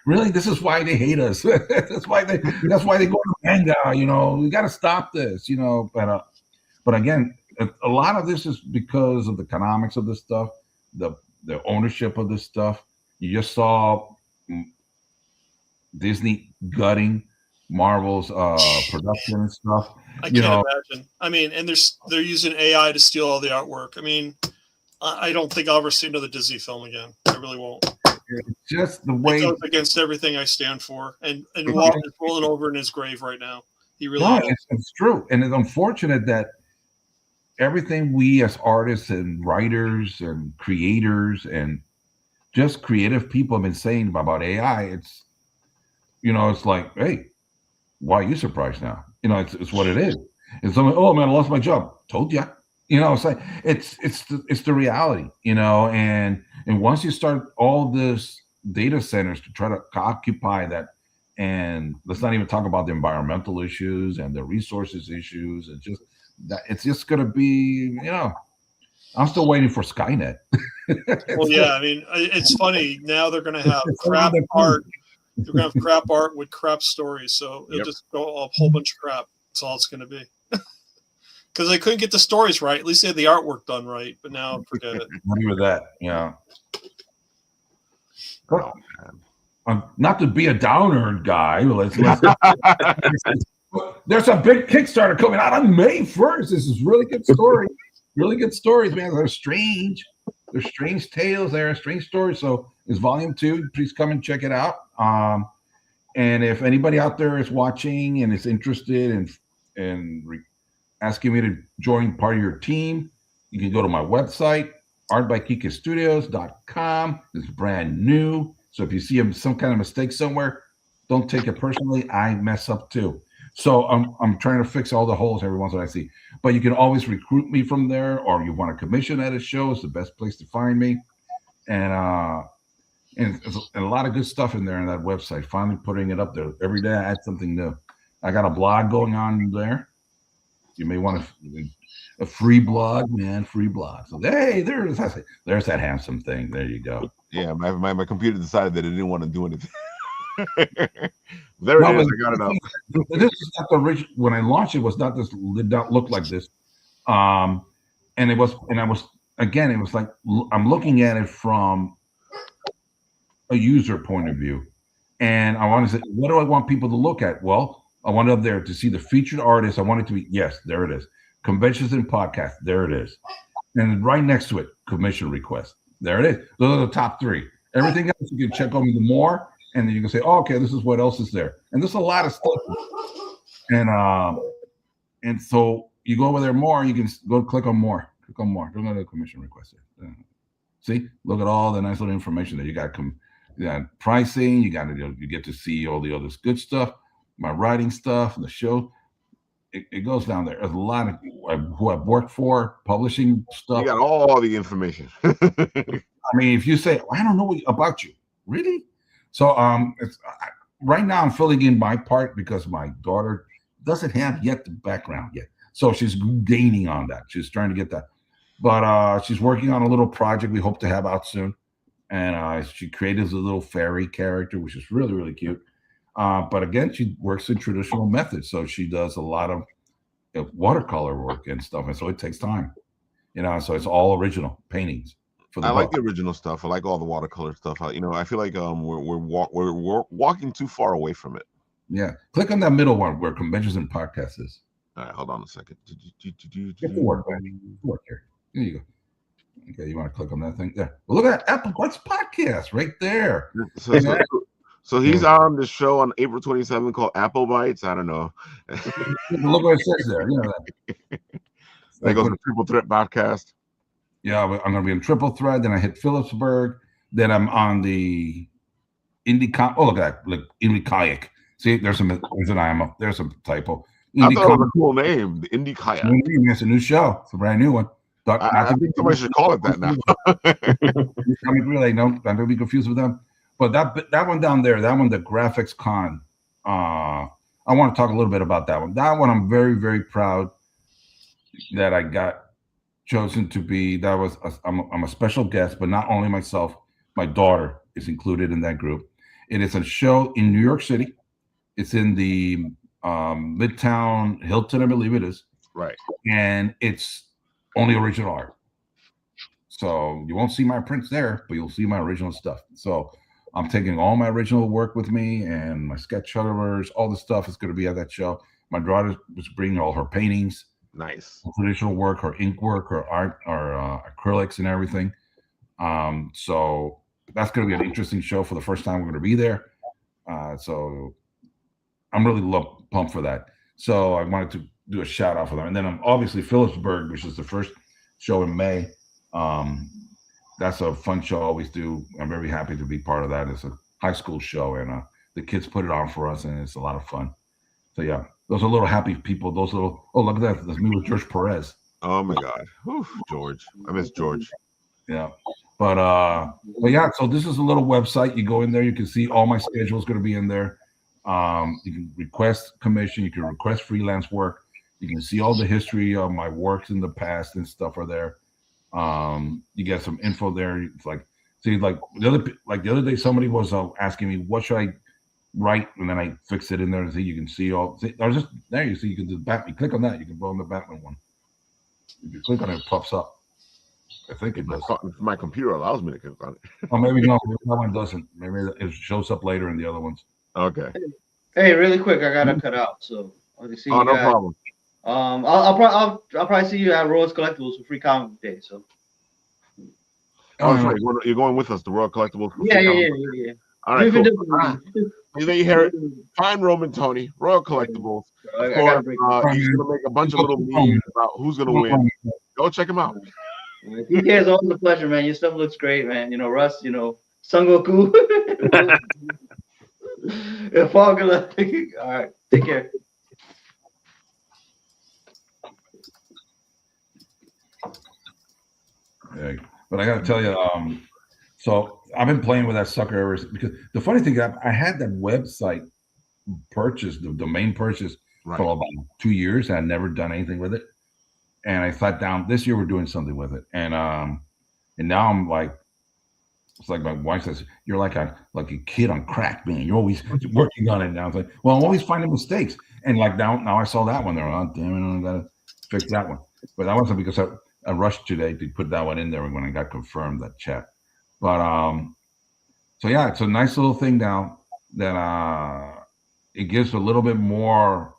[SPEAKER 5] really? This is why they hate us. that's why they go to manga. We got to stop this. But again, a lot of this is because of the economics of this stuff, the ownership of this stuff. You just saw Disney gutting Marvel's production and stuff.
[SPEAKER 4] I can't imagine. I mean, and they're using AI to steal all the artwork. I mean, I don't think I'll ever see another Disney film again. I really won't.
[SPEAKER 5] It's just the way
[SPEAKER 4] it goes against everything I stand for. And Walt is rolling over in his grave right now. He really is.
[SPEAKER 5] It's true. And it's unfortunate that everything we as artists and writers and creators and just creative people have been saying about AI, it's like, hey, why are you surprised now? It's what it is. And someone, oh man, I lost my job. Told ya. It's like it's the reality, and once you start all this data centers to try to occupy that, and let's not even talk about the environmental issues and the resources issues, and just that it's just gonna be, I'm still waiting for Skynet.
[SPEAKER 4] Well, yeah, I mean, it's funny. Now they're going to have crap art. They're going to have crap art with crap stories. So it'll just go a whole bunch of crap. That's all it's going to be. Because they couldn't get the stories right. At least they had the artwork done right. But now, forget it.
[SPEAKER 5] Agree with that. Yeah. Not to be a downer guy. Let's There's a big Kickstarter coming out on May 1st. This is really good story. Really good stories, man. They're strange. There's strange tales there, strange stories. So it's volume 2. Please come and check it out. And if anybody out there is watching and is interested in asking me to join part of your team, you can go to my website, artbykikastudios.com. It's brand new. So if you see some kind of mistake somewhere, don't take it personally. I mess up too. So I'm trying to fix all the holes every once in a while I see. But you can always recruit me from there, or you want to commission at a show. It's the best place to find me. And a lot of good stuff in there on that website. Finally putting it up there. Every day I add something new. I got a blog going on there. You may want a free blog, man, free blog. So hey, there's that handsome thing. There you go.
[SPEAKER 1] Yeah, my computer decided that it didn't want to do anything. There it is. I got it up.
[SPEAKER 5] This is not the original. When I launched it, was not this. Did not look like this. And it was like I'm looking at it from a user point of view, and I want to say, what do I want people to look at? Well, I want up there to see the featured artists. I want it to be, yes, there it is. Conventions and podcasts, there it is. And right next to it, commission requests. There it is. Those are the top 3. Everything else you can check on the more, and then you can say, oh, okay, this is what else is there. And there's a lot of stuff. And so you go over there more, you can go click on more. Click on more. Don't go to commission requests. See, look at all the nice little information there. You got pricing, you get to see all the other good stuff, my writing stuff, the show. It goes down there. There's a lot of who I've worked for, publishing stuff.
[SPEAKER 1] You got all the information.
[SPEAKER 5] I mean, if you say, I don't know about you, really? So right now I'm filling in my part because my daughter doesn't have yet the background yet. So she's gaining on that. She's trying to get that. But she's working on a little project we hope to have out soon. And she created a little fairy character, which is really, really cute. But again, she works in traditional methods. So she does a lot of watercolor work and stuff. And so it takes time, so it's all original paintings.
[SPEAKER 1] I like the original stuff. I like all the watercolor stuff. I feel like we're walking too far away from it.
[SPEAKER 5] Yeah. Click on that middle one where conventions and podcasts is.
[SPEAKER 1] All right, hold on a second.
[SPEAKER 5] Get to work, man. Work here. There you go. Okay, you want to click on that thing there? Well, look at that Apple Bites podcast right there.
[SPEAKER 1] So he's on the show on April 27th called Apple Bites. I don't know.
[SPEAKER 5] Look what it says there.
[SPEAKER 1] That goes to Triple Threat podcast.
[SPEAKER 5] Yeah, I'm going to be in Triple Threat. Then I hit Phillipsburg. Then I'm on the Indie. Oh, look at that. Look, Indie Kayak. See, there's an IMO. There's a typo.
[SPEAKER 1] I thought it was a cool name, the Indie Kayak.
[SPEAKER 5] It's a new show. It's a brand new one.
[SPEAKER 1] I think somebody should call it that now.
[SPEAKER 5] Really, no, I'm going to be confused with them. But that one down there, that one, the Graphics Con, I want to talk a little bit about that one. That one, I'm very, very proud that I got chosen to be. I'm a special guest, but not only myself, my daughter is included in that group. It is a show in New York City. It's in the Midtown Hilton, I believe it is.
[SPEAKER 1] Right.
[SPEAKER 5] And it's only original art. So you won't see my prints there, but you'll see my original stuff. So I'm taking all my original work with me and my sketch colors, all the stuff is going to be at that show. My daughter was bringing all her paintings.
[SPEAKER 1] Nice.
[SPEAKER 5] Traditional work, her ink work, her art, her acrylics and everything. So that's going to be an interesting show for the first time we're going to be there. So I'm really pumped for that. So I wanted to do a shout out for them. And then I'm obviously Phillipsburg, which is the first show in May. That's a fun show I always do. I'm very happy to be part of that. It's a high school show, and the kids put it on for us, and it's a lot of fun. So yeah, those are little happy people. Those little, oh, look at that. That's me with George Perez.
[SPEAKER 1] Oh my God. Whew, George. I miss George.
[SPEAKER 5] Yeah. But yeah, so this is a little website. You go in there, you can see all my schedule is going to be in there. You can request commission, you can request freelance work. You can see all the history of my works in the past and stuff are there. You get some info there. It's like, see, like the other day, somebody was asking me, what should I write? And then I fixed it in there and see, you can see all, see, I was just there. You see, you can do Batman. You click on that, you can go on the Batman one. If you click on it, it pops up. I think it does.
[SPEAKER 1] My computer allows me to click on it.
[SPEAKER 5] Oh, maybe no, that one doesn't. Maybe it shows up later in the other ones.
[SPEAKER 1] Okay.
[SPEAKER 3] Hey, really quick, I gotta cut out. So I'll see
[SPEAKER 1] Oh,
[SPEAKER 3] you
[SPEAKER 1] no
[SPEAKER 3] guys.
[SPEAKER 1] problem.
[SPEAKER 3] I'll probably see you at Royals Collectibles for Free Comic Day. So.
[SPEAKER 1] Oh, that's right. You're going with us to Royal Collectibles. For
[SPEAKER 3] Yeah.
[SPEAKER 1] All right, cool. There you hear it.
[SPEAKER 3] I
[SPEAKER 1] Find Roman Tony, Royal Collectibles. Of
[SPEAKER 3] gotta
[SPEAKER 1] course,
[SPEAKER 3] break
[SPEAKER 1] he's going to make a bunch of little memes about who's going to win. Go check him out.
[SPEAKER 3] DK is always a pleasure, man. Your stuff looks great, man. You know, Russ, you know, Son Goku. All right, take care.
[SPEAKER 5] Yeah, but I got to tell you, so I've been playing with that sucker ever because the funny thing, I had that website purchased, the domain purchase for about 2 years. I had never done anything with it, and I sat down this year. We're doing something with it, and now I'm like, it's like my wife says, you're like a kid on crack, man. You're always working on it now. It's like, well, I'm always finding mistakes, and like now I saw that one there. Oh, damn it, I gotta fix that one. But that wasn't because I rushed today to put that one in there when I got confirmed that chat. But so yeah, it's a nice little thing now that it gives a little bit more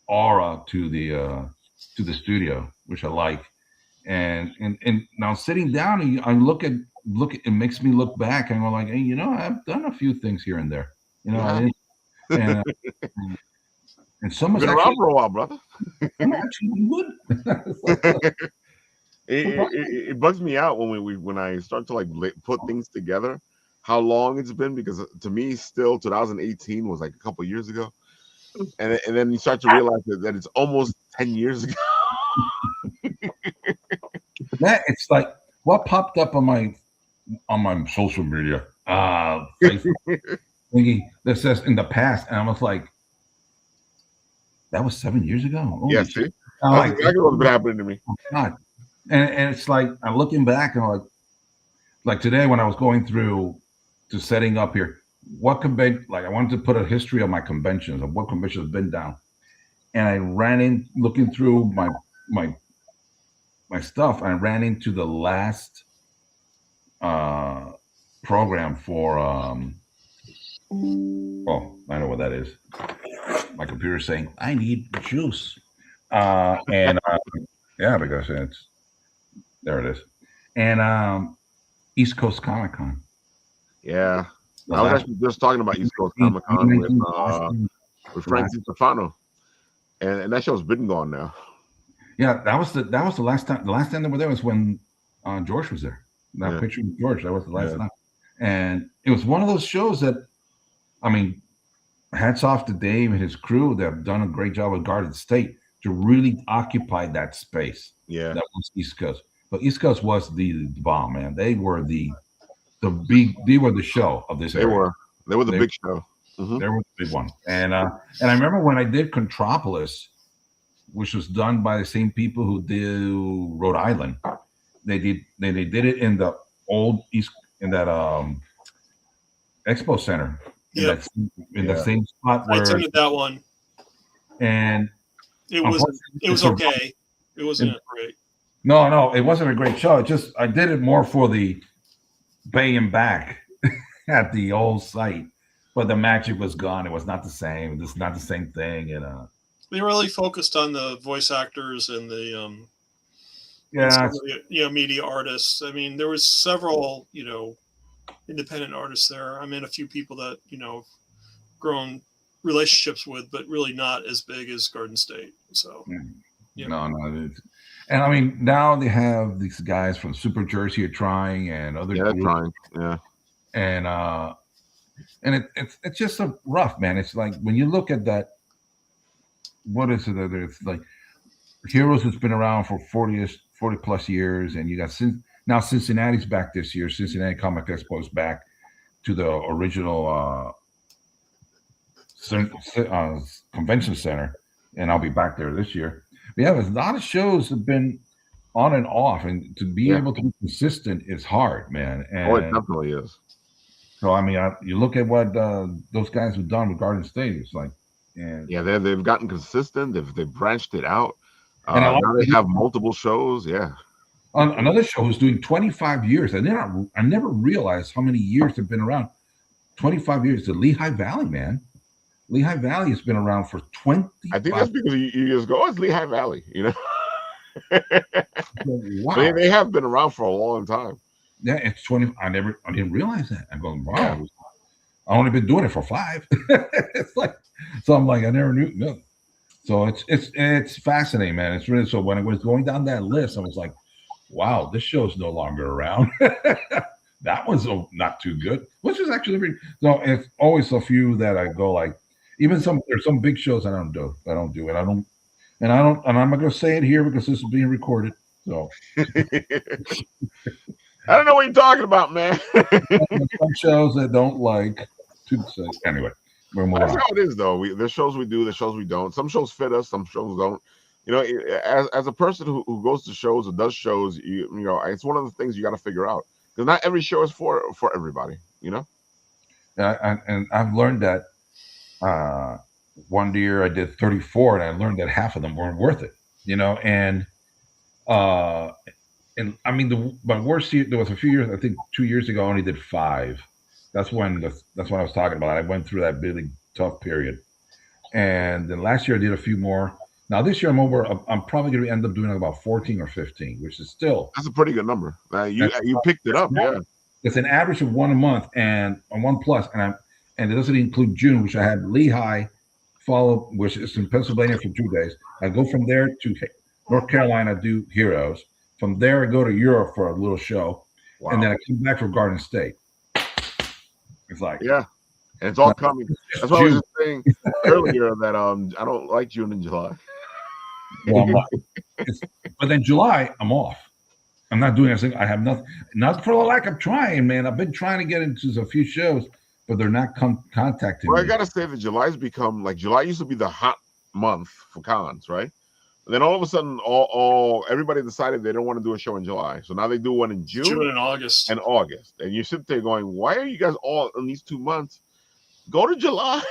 [SPEAKER 5] aura to the studio, which I like. And now sitting down, I look at it makes me look back and go like, hey, you know, I've done a few things here and there, you know, and some
[SPEAKER 1] been around for a while, brother.
[SPEAKER 5] I'm actually good.
[SPEAKER 1] It bugs me out when I start to like put things together, how long it's been, because to me still 2018 was like a couple years ago, and then you start to realize that it's almost 10 years ago.
[SPEAKER 5] That it's like what popped up on my social media Facebook thingy that says in the past, and I was like, that was 7 years ago. Holy
[SPEAKER 1] Yeah, see, that's exactly what's been happening to me.
[SPEAKER 5] Oh, God. And it's like I'm looking back and I'm like today when I was going through to setting up here, what convention, like I wanted to put a history of my conventions, of what conventions have been down, and I ran in looking through my stuff. I ran into the last program for oh, I know what that is. My computer's saying I need juice, and yeah, because it's there. It is, and East Coast Comic Con.
[SPEAKER 1] Yeah, I was actually just talking about East Coast Comic Con with Francis Stefano, and that show's been gone now.
[SPEAKER 5] Yeah, that was the last time. The last time they were there was when George was there. That picture of George, that was the last time. And it was one of those shows that, I mean, hats off to Dave and his crew. They've done a great job with Garden State to really occupy that space.
[SPEAKER 1] Yeah,
[SPEAKER 5] that was East Coast. But East Coast was the bomb, man. They were the show of this area.
[SPEAKER 1] They were the big show.
[SPEAKER 5] Mm-hmm. They were the big one. And I remember when I did Contropolis, which was done by the same people who did Rhode Island. They did it in the old East, in that expo center.
[SPEAKER 4] Yeah.
[SPEAKER 5] In the same spot where
[SPEAKER 4] I attended that one.
[SPEAKER 5] And
[SPEAKER 4] it was okay. It wasn't great.
[SPEAKER 5] No, it wasn't a great show. I did it more for the bay and back at the old site. But the magic was gone. It was not the same. It's not the same thing. And
[SPEAKER 4] they really focused on the voice actors and the media artists. I mean, there was several independent artists there. I mean, a few people that grown relationships with, but really not as big as Garden State. So
[SPEAKER 5] no, and I mean now they have these guys from Super Jersey are trying, and other
[SPEAKER 1] trying,
[SPEAKER 5] and it's just so rough, man. It's like when you look at that. What is it? It's like Heroes has been around for 40 plus years, and you got now Cincinnati's back this year. Cincinnati Comic Expo is back to the original convention center, and I'll be back there this year. But yeah, there's a lot of shows have been on and off, and to be able to be consistent is hard, man. And
[SPEAKER 1] it definitely is.
[SPEAKER 5] So I mean, you look at what those guys have done with Garden State. It's like. And
[SPEAKER 1] they've gotten consistent. They've branched it out. And now they have multiple shows. Yeah.
[SPEAKER 5] Another show who's doing 25 years. I never realized how many years they've been around. 25 years. The Lehigh Valley, man. Lehigh Valley has been around for 20.
[SPEAKER 1] I think that's because you just go, oh, it's Lehigh Valley, you know.
[SPEAKER 5] Wow.
[SPEAKER 1] They have been around for a long time.
[SPEAKER 5] Yeah, it's 20. I didn't realize that. I'm going, wow.
[SPEAKER 1] Yeah.
[SPEAKER 5] I only been doing it for 5. It's like, so I'm like, I never knew. No. So it's fascinating, man. It's really, so when it was going down that list, I was like, wow, this show's no longer around. That one's not too good, which is actually so. It's always a few that I go like, even there's some big shows I don't do, and I'm not going to say it here because this is being recorded. So
[SPEAKER 1] I don't know what you're talking about, man.
[SPEAKER 5] some shows that don't like to say. Anyway, we're moving
[SPEAKER 1] That's
[SPEAKER 5] on.
[SPEAKER 1] how it is, though. There's shows we do, there's shows we don't. Some shows fit us, some shows don't. You know, as a person who goes to shows or does shows, you know, it's one of the things you got to figure out, because not every show is for everybody. You know.
[SPEAKER 5] And I've learned that one year I did 34, and I learned that half of them weren't worth it. You know, and I mean, my worst year, there was a few years, I think 2 years ago, I only did 5. That's when I was talking about. I went through that really tough period. And then last year I did a few more. Now this year I'm probably going to end up doing about 14 or 15, which is still.
[SPEAKER 1] That's a pretty good number. You picked it up, yeah.
[SPEAKER 5] It's an average of 1 a month and on 1+, and it doesn't include June, which I had Lehigh follow, which is in Pennsylvania for 2 days. I go from there to North Carolina, do Heroes. From there, I go to Europe for a little show, and then I come back for Garden State. It's like,
[SPEAKER 1] yeah, and it's all coming. That's what I was just saying earlier that I don't like June and July.
[SPEAKER 5] Well, but then July, I'm off. I'm not doing anything. I have nothing. Not for the lack of trying, man. I've been trying to get into a few shows, but they're not contacting me.
[SPEAKER 1] I gotta say that July's become like, July used to be the hot month for cons, right? And then all of a sudden, everybody decided they don't want to do a show in July, so now they do one in June
[SPEAKER 4] and August.
[SPEAKER 1] And you sit there going, "Why are you guys all in these 2 months? Go to July."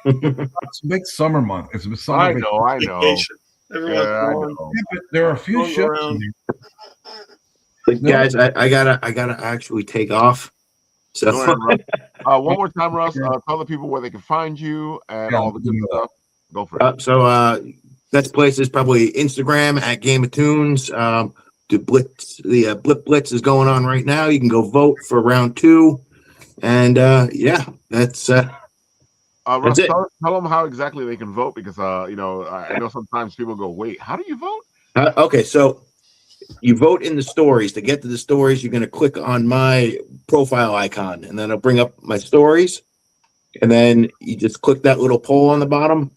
[SPEAKER 5] It's a big summer month. It's a summer.
[SPEAKER 1] I know.
[SPEAKER 4] Vacation.
[SPEAKER 1] Yeah, I know.
[SPEAKER 5] Yeah, but there are a few shows.
[SPEAKER 2] Guys, I gotta actually take off. So
[SPEAKER 1] Go ahead, Russ. One more time, Russ. Tell the people where they can find you and all the good stuff. Go for it.
[SPEAKER 2] So best place is probably Instagram at Game of Toons. The Blip Blitz is going on right now. You can go vote for round 2, and that's
[SPEAKER 1] Russ,
[SPEAKER 2] it.
[SPEAKER 1] tell them how exactly they can vote, because I know sometimes people go, "Wait, how do you vote?"
[SPEAKER 2] Okay, so you vote in the stories. To get to the stories, you're going to click on my profile icon, and then it'll bring up my stories, and then you just click that little poll on the bottom.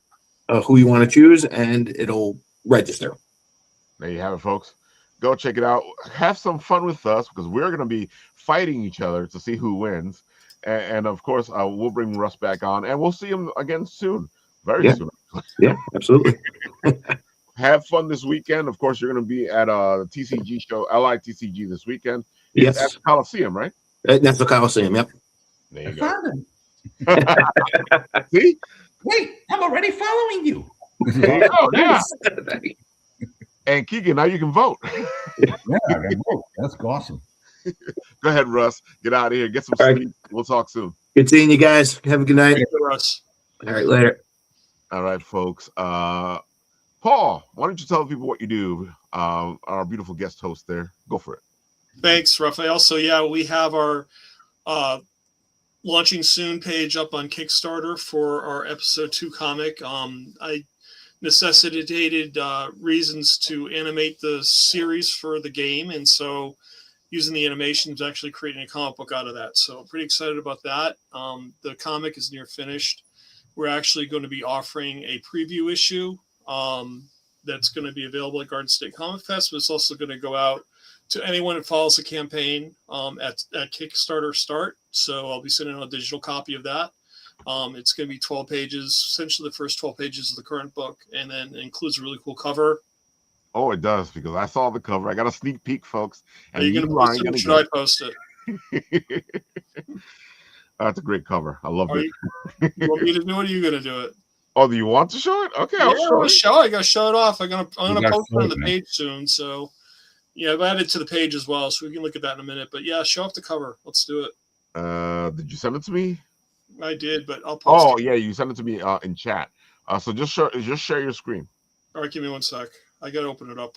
[SPEAKER 2] Who you want to choose, and it'll register.
[SPEAKER 1] There you have it, folks. Go check it out. Have some fun with us, because we're going to be fighting each other to see who wins. And of course, we'll bring Russ back on, and we'll see him again soon. Very soon.
[SPEAKER 2] Yeah, absolutely.
[SPEAKER 1] Have fun this weekend. Of course, you're going to be at a TCG show, LITCG this weekend.
[SPEAKER 2] Yes.
[SPEAKER 1] At the Coliseum, right?
[SPEAKER 2] That's the Coliseum, yep.
[SPEAKER 1] There you go. See?
[SPEAKER 5] Wait, I'm already following you.
[SPEAKER 1] Oh, yeah. And Keegan, now you can vote.
[SPEAKER 5] Yeah, I can vote. That's awesome.
[SPEAKER 1] Go ahead, Russ. Get out of here. Get some sleep. We'll talk soon.
[SPEAKER 2] Good seeing you guys. Have a good night.
[SPEAKER 4] Russ.
[SPEAKER 2] All right, later.
[SPEAKER 1] All right, folks. Paul, why don't you tell people what you do? Our beautiful guest host there. Go for it.
[SPEAKER 4] Thanks, Raphael. So, yeah, we have our launching soon page up on Kickstarter for our episode 2 comic. I necessitated reasons to animate the series for the game, and so using the animations, actually creating a comic book out of that. So I'm pretty excited about that. The comic is near finished. We're actually going to be offering a preview issue that's going to be available at Garden State Comic Fest, but it's also going to go out to anyone that follows the campaign at Kickstarter start. So I'll be sending out a digital copy of that. It's going to be 12 pages, essentially the first 12 pages of the current book, and then it includes a really cool cover.
[SPEAKER 1] Oh, it does, because I saw the cover. I got a sneak peek, folks.
[SPEAKER 4] And are you going to post it, or should I post it?
[SPEAKER 1] That's a great cover. I love it.
[SPEAKER 4] You want me to do it, or are you going to do it?
[SPEAKER 1] Oh, do you want to show it? Okay, I'll show it.
[SPEAKER 4] I got to show it off. I'm gonna post it on the page soon. So, yeah, I've added to the page as well, so we can look at that in a minute. But yeah, show off the cover. Let's do it.
[SPEAKER 1] Did you send it to me?
[SPEAKER 4] I did, but I'll post
[SPEAKER 1] Oh
[SPEAKER 4] it.
[SPEAKER 1] yeah, you sent it to me in chat. So just share your screen.
[SPEAKER 4] All right, give me 1 sec. I gotta open it up.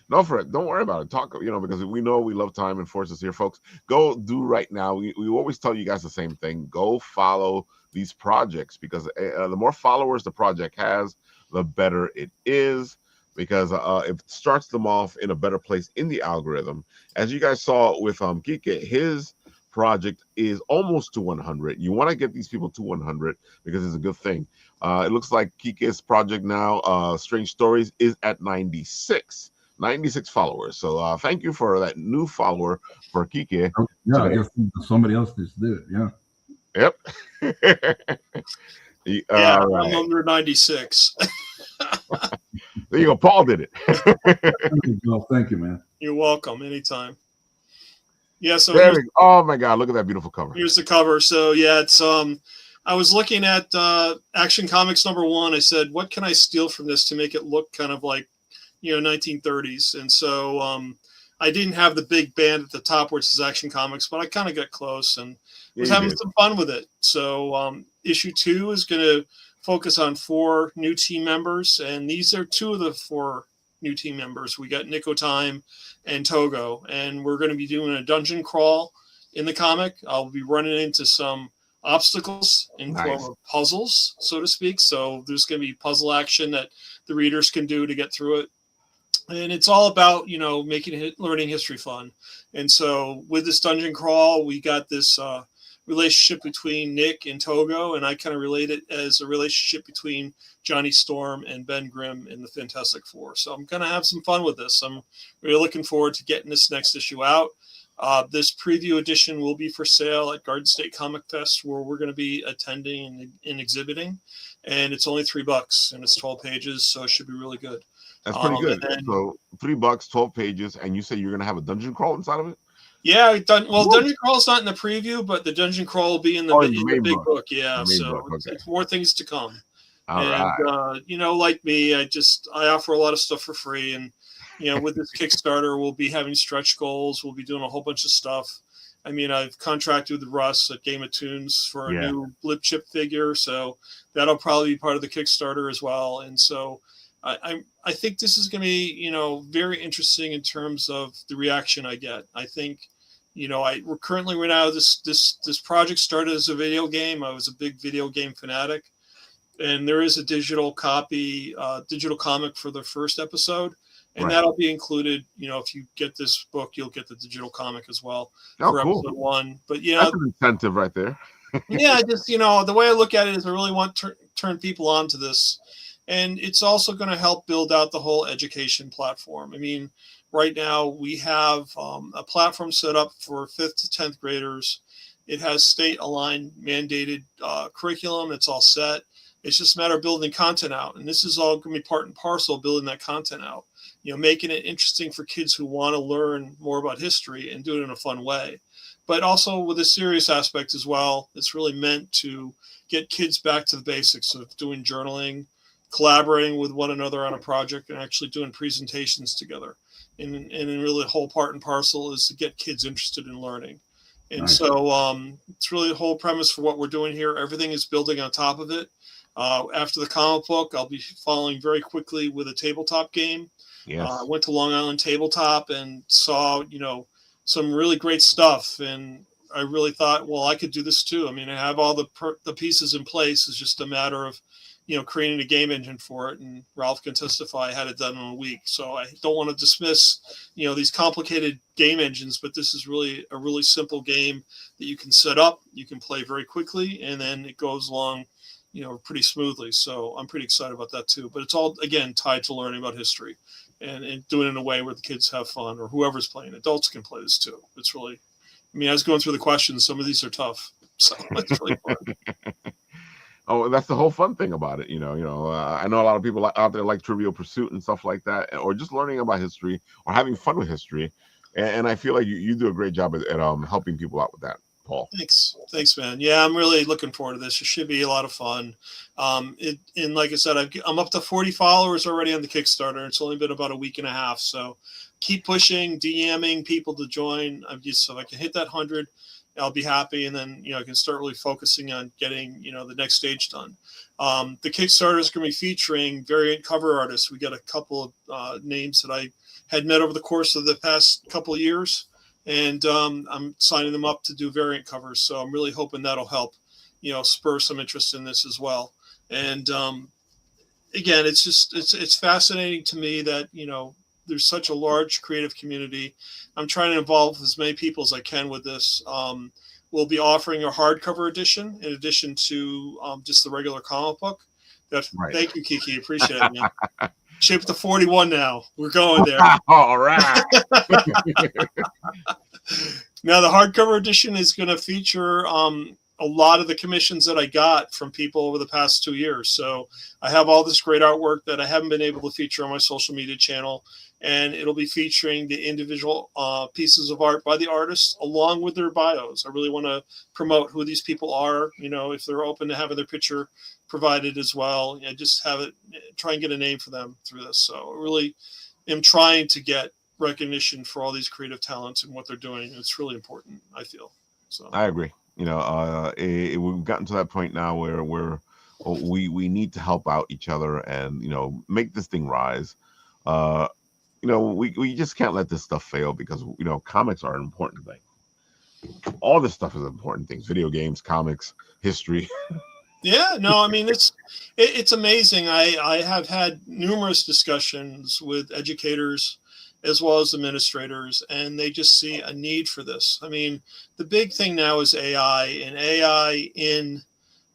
[SPEAKER 1] No, Fred, don't worry about it. Talk, because we know we love time and forces here, folks. Go do right now. We always tell you guys the same thing. Go follow these projects because the more followers the project has, the better it is. Because it starts them off in a better place in the algorithm. As you guys saw with Kike, his project is almost to 100. You want to get these people to 100 because it's a good thing. It looks like Kike's project now, Strange Stories, is at 96 followers. So thank you for that new follower for Kike.
[SPEAKER 5] Oh, yeah, I guess somebody else just did it. Yeah.
[SPEAKER 1] Yep.
[SPEAKER 4] Yeah,
[SPEAKER 1] All
[SPEAKER 4] I'm
[SPEAKER 1] right.
[SPEAKER 4] under 96.
[SPEAKER 1] There you go. Paul did it.
[SPEAKER 5] Well, thank you, man.
[SPEAKER 4] You're welcome. Anytime. Yeah, so
[SPEAKER 1] Oh my God, look at that beautiful cover.
[SPEAKER 4] here's the cover. So yeah, it's I was looking at Action Comics #1. I said, what can I steal from this to make it look kind of like 1930s? And so I didn't have the big band at the top where it says Action Comics, but I kind of got close and was having some fun with it. So issue 2 is going to focus on 4 new team members, and these are 2 of the 4 new team members. We got Nico Time and Togo, and we're going to be doing a dungeon crawl in the comic. I'll be running into some obstacles in form of puzzles, so to speak. So there's going to be puzzle action that the readers can do to get through it. And it's all about, making learning history fun. And so with this dungeon crawl, we got this relationship between Nick and Togo, and I kind of relate it as a relationship between Johnny Storm and Ben Grimm in the Fantastic Four. So I'm going to have some fun with this. I'm really looking forward to getting this next issue out. This preview edition will be for sale at Garden State Comic Fest, where we're going to be attending and exhibiting. And it's only $3, and it's 12 pages, so it should be really good.
[SPEAKER 1] That's pretty good. So $3, 12 pages, and you say you're going to have a dungeon crawl inside of it?
[SPEAKER 4] Yeah, Dungeon Crawl's not in the preview, but the Dungeon Crawl will be in the big book. Yeah, so it's more things to come. Right. Like me, I offer a lot of stuff for free, and with this Kickstarter, we'll be having stretch goals. We'll be doing a whole bunch of stuff. I mean, I've contracted with Russ at Game of Toons for a new Blip Chip figure, so that'll probably be part of the Kickstarter as well. And so I think this is going to be, very interesting in terms of the reaction I get. I think, we're currently right now, this project started as a video game. I was a big video game fanatic, and there is a digital copy, digital comic for the first episode. And that'll be included. If you get this book, you'll get the digital comic as well for episode 1. But
[SPEAKER 1] that's an incentive right there.
[SPEAKER 4] Yeah, just the way I look at it is I really want to turn people on to this, and it's also going to help build out the whole education platform. I mean, right now we have a platform set up for 5th to 10th graders. It has state-aligned, mandated curriculum. It's all set. It's just a matter of building content out, and this is all going to be part and parcel of building that content out. Making it interesting for kids who want to learn more about history and do it in a fun way. But also with a serious aspect as well. It's really meant to get kids back to the basics of doing journaling, collaborating with one another on a project, and actually doing presentations together. And really the whole part and parcel is to get kids interested in learning. And so it's really the whole premise for what we're doing here. Everything is building on top of it. After the comic book, I'll be following very quickly with a tabletop game.
[SPEAKER 1] Yes.
[SPEAKER 4] I went to Long Island Tabletop and saw, some really great stuff. And I really thought, well, I could do this too. I mean, I have all the pieces in place. It's just a matter of, creating a game engine for it. And Ralph can testify I had it done in a week. So I don't want to dismiss, these complicated game engines, but this is really a really simple game that you can set up, you can play very quickly, and then it goes along, pretty smoothly. So I'm pretty excited about that too. But it's all, again, tied to learning about history. And do it in a way where the kids have fun, or whoever's playing. Adults can play this too. It's really, I was going through the questions. Some of these are tough, so it's really fun.
[SPEAKER 1] Oh, that's the whole fun thing about it. I know a lot of people out there like Trivial Pursuit and stuff like that, or just learning about history or having fun with history. And I feel like you do a great job at helping people out with that, Paul.
[SPEAKER 4] Thanks, man. Yeah, I'm really looking forward to this. It should be a lot of fun. And like I said, I'm up to 40 followers already on the Kickstarter. It's only been about a week and a half, so keep pushing, DMing people to join. So if I can hit that 100, I'll be happy, and then I can start really focusing on getting the next stage done. The Kickstarter is going to be featuring variant cover artists. We got a couple of names that I had met over the course of the past couple of years, and I'm signing them up to do variant covers. So I'm really hoping that'll help spur some interest in this as well. And again, it's fascinating to me that there's such a large creative community. I'm trying to involve as many people as I can with this. We'll be offering a hardcover edition in addition to just the regular comic book.
[SPEAKER 1] Right.
[SPEAKER 4] Thank you, Kiki. Appreciate it, man. Shipped to 41 now. We're going there.
[SPEAKER 1] All right.
[SPEAKER 4] Now, the hardcover edition is going to feature a lot of the commissions that I got from people over the past 2 years. So I have all this great artwork that I haven't been able to feature on my social media channel. And it'll be featuring the individual pieces of art by the artists along with their bios. I really want to promote who these people are, if they're open to having their picture provided as well. Just have it, try and get a name for them through this. So I really am trying to get recognition for all these creative talents and what they're doing. It's really important, I feel. So
[SPEAKER 1] I agree. We've gotten to that point now where we need to help out each other and make this thing rise. We just can't let this stuff fail because comics are an important thing. All this stuff is important things: video games, comics, history.
[SPEAKER 4] Yeah, no, I mean it's amazing. I have had numerous discussions with educators as well as administrators, and they just see a need for this. I mean, the big thing now is AI, and AI in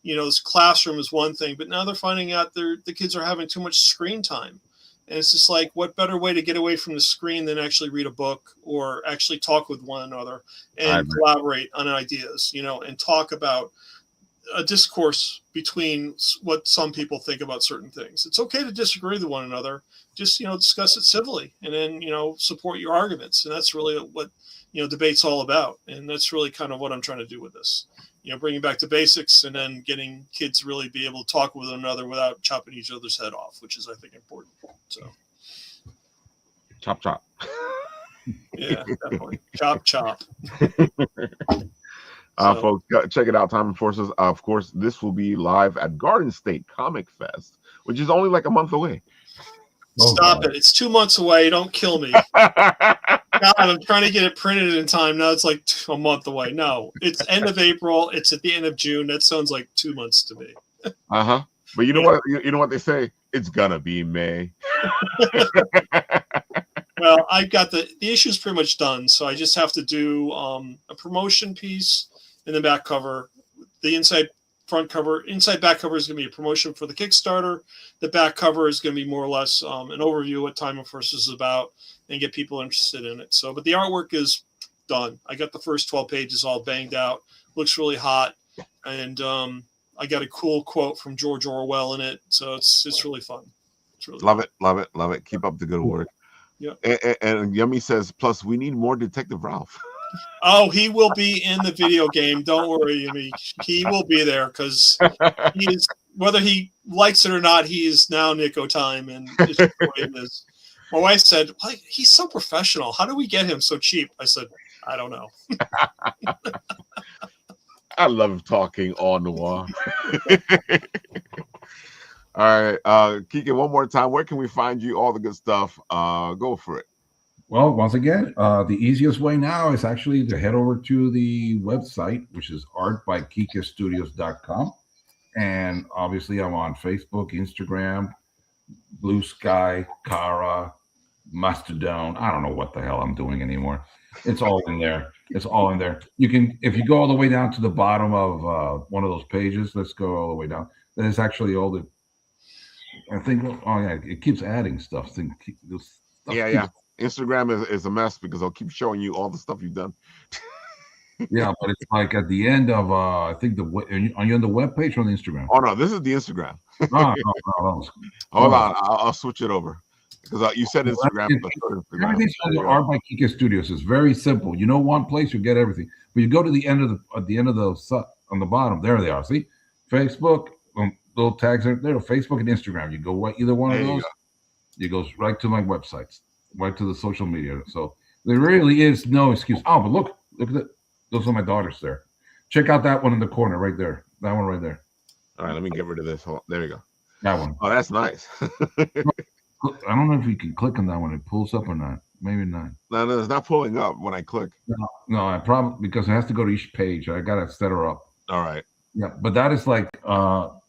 [SPEAKER 4] this classroom is one thing, but now they're finding out the kids are having too much screen time. And it's just like, what better way to get away from the screen than actually read a book or actually talk with one another and collaborate on ideas, and talk about a discourse between what some people think about certain things. It's okay to disagree with one another. Just, discuss it civilly and then, support your arguments. And that's really what, debate's all about. And that's really kind of what I'm trying to do with this. Bringing back to basics and then getting kids really be able to talk with one another without chopping each other's head off, which is, I think, important. So,
[SPEAKER 1] Chop, chop.
[SPEAKER 4] Yeah, definitely. Chop, chop.
[SPEAKER 1] Folks, check it out. Time and Forces. Of course, this will be live at Garden State Comic Fest, which is only like a month away.
[SPEAKER 4] Stop it. It's 2 months away. Don't kill me. God, I'm trying to get it printed in time. Now it's like a month away. No, it's end of April. It's at the end of June. That sounds like 2 months to me.
[SPEAKER 1] But you know what? You know what they say? It's gonna be May.
[SPEAKER 4] Well, I've got the issue's pretty much done, so I just have to do a promotion piece in the back cover. The inside back cover is going to be a promotion for the Kickstarter. The back cover is going to be more or less an overview of what Time of First is about and get people interested in it. So, but the artwork is done. I got the first 12 pages all banged out. Looks really hot, and I got a cool quote from George Orwell in it. So it's really fun. It's really
[SPEAKER 1] love it. Keep up the good work.
[SPEAKER 4] Yeah.
[SPEAKER 1] And Yummy says, plus we need more Detective Ralph.
[SPEAKER 4] Oh, he will be in the video game. Don't worry, Yummy. He will be there because he is, whether he likes it or not, he is now Nico time, and it's just the way it is. My wife said, well, he's so professional. How do we get him so cheap? I said, I don't know.
[SPEAKER 1] I love talking au noir. All right, Kiki, one more time. Where can we find you? All the good stuff. Go for it.
[SPEAKER 5] Well, once again, the easiest way now is actually to head over to the website, which is artbykikastudios.com. And obviously, I'm on Facebook, Instagram, Blue Sky, Kara, Mastodon. I don't know what the hell I'm doing anymore. It's all in there. It's all in there. You can, if you go all the way down to the bottom of one of those pages, let's go all the way down. There's actually all the, I think, oh yeah, it keeps adding stuff.
[SPEAKER 1] Yeah. Instagram is a mess because I'll keep showing you all the stuff you've done.
[SPEAKER 5] Yeah, but it's like at the end of, I think are you on the web page or on Instagram?
[SPEAKER 1] Oh no, this is the Instagram.
[SPEAKER 5] No.
[SPEAKER 1] Hold on, I'll switch it over because you said Instagram.
[SPEAKER 5] Everything's under Art by Kika Studios. It's very simple. You know, one place you get everything, but you go to the end of the on the bottom. There they are. See, Facebook. Little tags there. Facebook and Instagram. You go either one of those. It goes right to my websites, right to the social media. So there really is no excuse. Oh, but look at that. Those are my daughters there. Check out that one in the corner right there. That one right there.
[SPEAKER 1] All right, let me get rid of this. Hold on. There you go.
[SPEAKER 5] That one.
[SPEAKER 1] Oh, that's nice.
[SPEAKER 5] I don't know if you can click on that one. It pulls up or not. Maybe not.
[SPEAKER 1] No, it's not pulling up when I click.
[SPEAKER 5] No, I probably because it has to go to each page. I gotta set her up.
[SPEAKER 1] All right.
[SPEAKER 5] Yeah, but that is like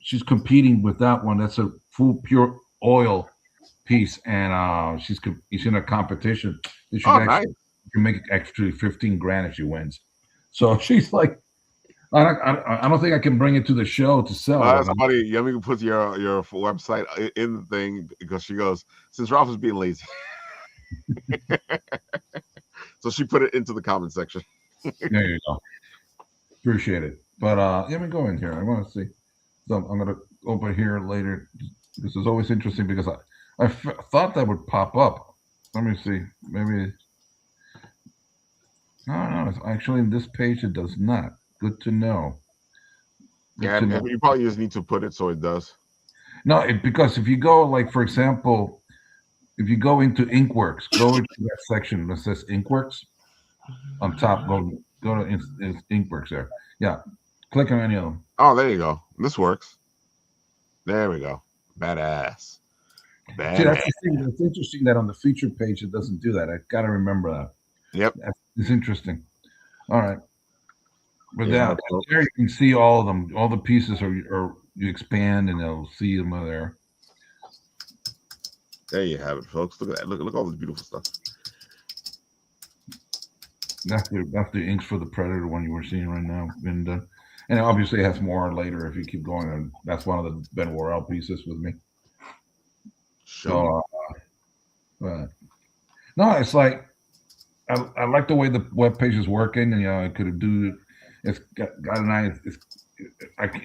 [SPEAKER 5] she's competing with that one. That's a full pure oil piece, and she's in a competition.
[SPEAKER 1] Nice.
[SPEAKER 5] You can make actually 15 grand if she wins. So she's like, I don't think I can bring it to the show to sell.
[SPEAKER 1] That's funny. Yummy puts your website in the thing because she goes, since Ralph is being lazy. So she put it into the comment section.
[SPEAKER 5] There you go. Appreciate it. But let me go in here. I want to see. So I'm going to open here later. This is always interesting because I thought that would pop up. Let me see. Maybe. No. It's actually in this page. It does not. Good to know.
[SPEAKER 1] You probably just need to put it so it does.
[SPEAKER 5] No, because if you go, like, for example, if you go into Inkworks, go into that section that says Inkworks on top. Go to Inkworks there. Yeah. Click on any of them.
[SPEAKER 1] Oh, there you go. This works. There we go. Badass.
[SPEAKER 5] See, that's the thing. It's interesting that on the feature page it doesn't do that. I got to remember that.
[SPEAKER 1] Yep.
[SPEAKER 5] It's interesting. All right. But there you can see all of them. All the pieces are you expand and they'll see them there.
[SPEAKER 1] There you have it, folks. Look at that. Look at all this beautiful stuff.
[SPEAKER 5] That's the inks for the Predator one you were seeing right now. And obviously it has more later if you keep going. And that's one of the Ben Worrell pieces with me.
[SPEAKER 1] Sure.
[SPEAKER 5] So, no, it's like I like the way the web page is working, and I could do. It's got a nice.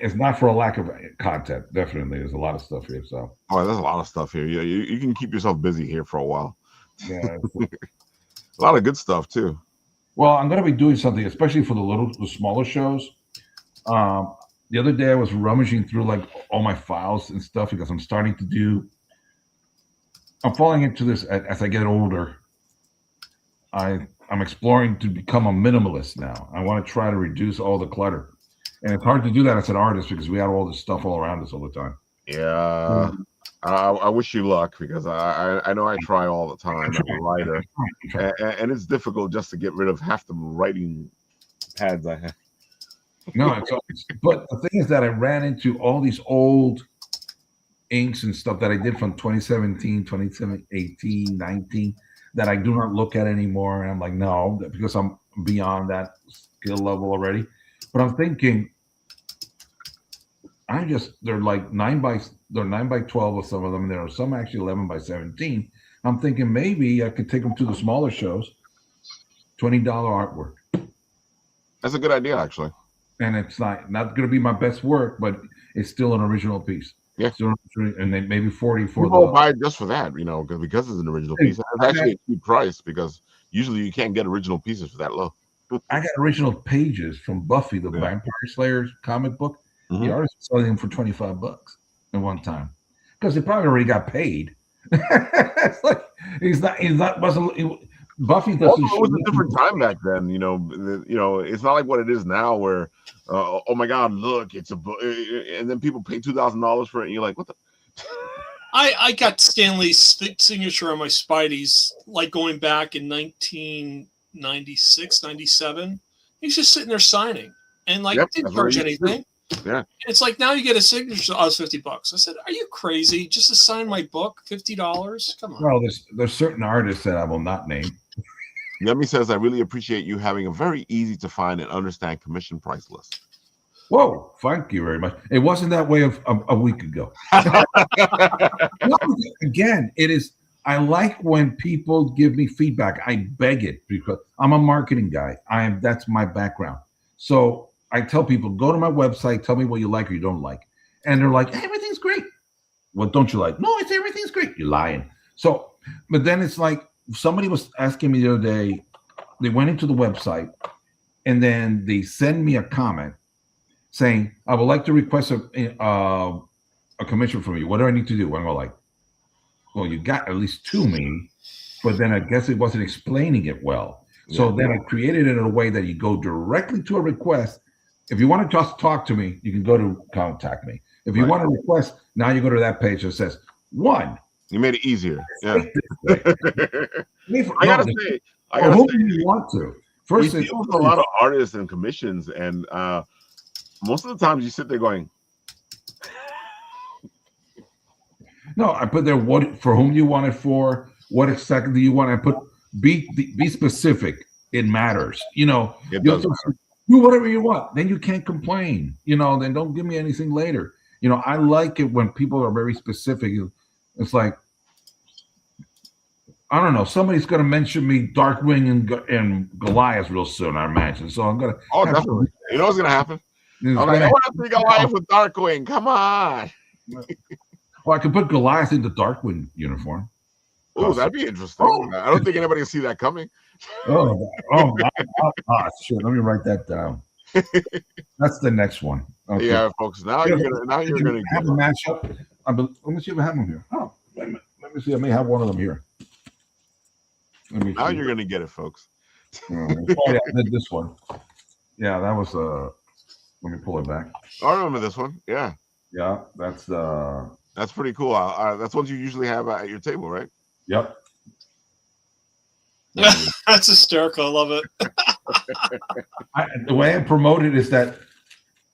[SPEAKER 5] It's not for a lack of content. Definitely, there's a lot of stuff here. So.
[SPEAKER 1] Oh, there's a lot of stuff here. Yeah, you can keep yourself busy here for a while.
[SPEAKER 5] Yeah.
[SPEAKER 1] A lot of good stuff too.
[SPEAKER 5] Well, I'm going to be doing something, especially for the smaller shows. The other day I was rummaging through like all my files and stuff because I'm starting to do. I'm falling into this as I get older. I'm exploring to become a minimalist now. I want to try to reduce all the clutter, and it's hard to do that as an artist because we have all this stuff all around us all the time.
[SPEAKER 1] Yeah, I wish you luck because I know I try all the time as a writer, and it's difficult just to get rid of half the writing pads I have.
[SPEAKER 5] No, but the thing is that I ran into all these old inks and stuff that I did from 2017, 2018, 19 that I do not look at anymore. And I'm like, no, because I'm beyond that skill level already. But I'm thinking, they're like 9 by 12 or some of them. There are some actually 11 by 17. I'm thinking maybe I could take them to the smaller shows, $20 artwork.
[SPEAKER 1] That's a good idea, actually.
[SPEAKER 5] And it's not going to be my best work, but it's still an original piece.
[SPEAKER 1] Yeah,
[SPEAKER 5] and then maybe 40 for
[SPEAKER 1] people buy it just for that, because it's an original piece. It's actually a cheap price because usually you can't get original pieces for that low.
[SPEAKER 5] I got original pages from Buffy, the Vampire Slayer comic book. Mm-hmm. The artist was selling them for $25 at one time because they probably already got paid. It's like Buffy doesn't.
[SPEAKER 1] Also, it was a different time back then. It's not like what it is now, where oh my God, look, it's a book, and then people pay $2,000 for it, and you're like, what the?
[SPEAKER 4] I got Stanley's signature on my Spideys, like going back in 1996, 97. He's just sitting there signing, and didn't charge anything.
[SPEAKER 1] Yeah,
[SPEAKER 4] it's like now you get a signature. Oh, it's $50. I said, "Are you crazy? Just to sign my book, $50? Come on."
[SPEAKER 5] Well, there's certain artists that I will not name.
[SPEAKER 1] Yummy says, I really appreciate you having a very easy to find and understand commission price list.
[SPEAKER 5] Whoa, thank you very much. It wasn't that way a week ago. No, again, it is. I like when people give me feedback. I beg it because I'm a marketing guy. That's my background. So I tell people, go to my website, tell me what you like or you don't like. And they're like, everything's great. What don't you like? No, everything's great. You're lying. So, but then it's like, somebody was asking me the other day, they went into the website and then they send me a comment saying, I would like to request a commission from you. What do I need to do? And I'm like, well, you got at least 2 maybe, but then I guess it wasn't explaining it well. So then I created it in a way that you go directly to a request. If you want to just talk to me, you can go to contact me. If you want to request, now you go to that page that says 1.
[SPEAKER 1] You made it easier. Yeah.
[SPEAKER 5] I gotta say, you want to. First,
[SPEAKER 1] we deal with a lot of artists and commissions, and most of the times you sit there going,
[SPEAKER 5] no, I put there what for whom you want it for, what exactly do you want. I put be specific. It matters. You know,
[SPEAKER 1] it does
[SPEAKER 5] do whatever you want. Then you can't complain. You know, then don't give me anything later. You know, I like it when people are very specific. It's like, I don't know, somebody's going to mention me Darkwing and Goliath real soon, I imagine. So I'm going to.
[SPEAKER 1] Oh, definitely. You know what's going to happen? I'm like, I want to see Goliath with Darkwing. Come on.
[SPEAKER 5] Well, I could put Goliath in the Darkwing uniform.
[SPEAKER 1] Oh, that'd be interesting. Oh. I don't think anybody can see that coming.
[SPEAKER 5] Oh, shit. Let me write that down. That's the next one.
[SPEAKER 1] Okay. Yeah, folks. Now you're gonna
[SPEAKER 5] have a matchup. Let me see if I have them here. Oh, wait a minute. Let me see. I may have one of them here.
[SPEAKER 1] Now you're gonna get it, folks.
[SPEAKER 5] Oh yeah, I did this one. Yeah, that was let me pull it back.
[SPEAKER 1] I remember this one. Yeah.
[SPEAKER 5] Yeah, that's
[SPEAKER 1] pretty cool. That's what you usually have at your table, right?
[SPEAKER 5] Yep.
[SPEAKER 4] That's hysterical. I love it.
[SPEAKER 5] The way I promote it is that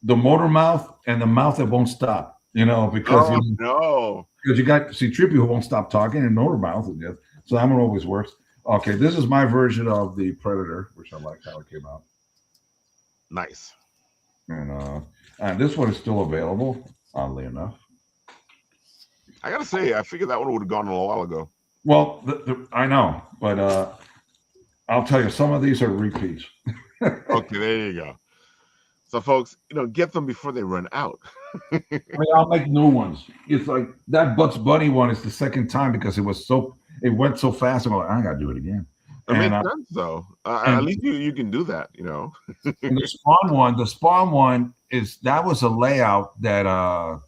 [SPEAKER 5] the motor mouth and the mouth that won't stop. You know, because because you got C-3PO who won't stop talking and motor mouth. So that one always works. Okay, this is my version of the Predator, which I like how it came out.
[SPEAKER 1] Nice.
[SPEAKER 5] And this one is still available, oddly enough.
[SPEAKER 1] I gotta say, I figured that one would have gone a while ago.
[SPEAKER 5] Well, I know, but I'll tell you, some of these are repeats.
[SPEAKER 1] Okay, there you go. So, folks, get them before they run out.
[SPEAKER 5] I mean, I'll make new ones. It's like that Bugs Bunny one is the second time because it went so fast. I'm like, I gotta do it again.
[SPEAKER 1] It makes sense, though. At least you can do that,
[SPEAKER 5] And the Spawn one that was a layout that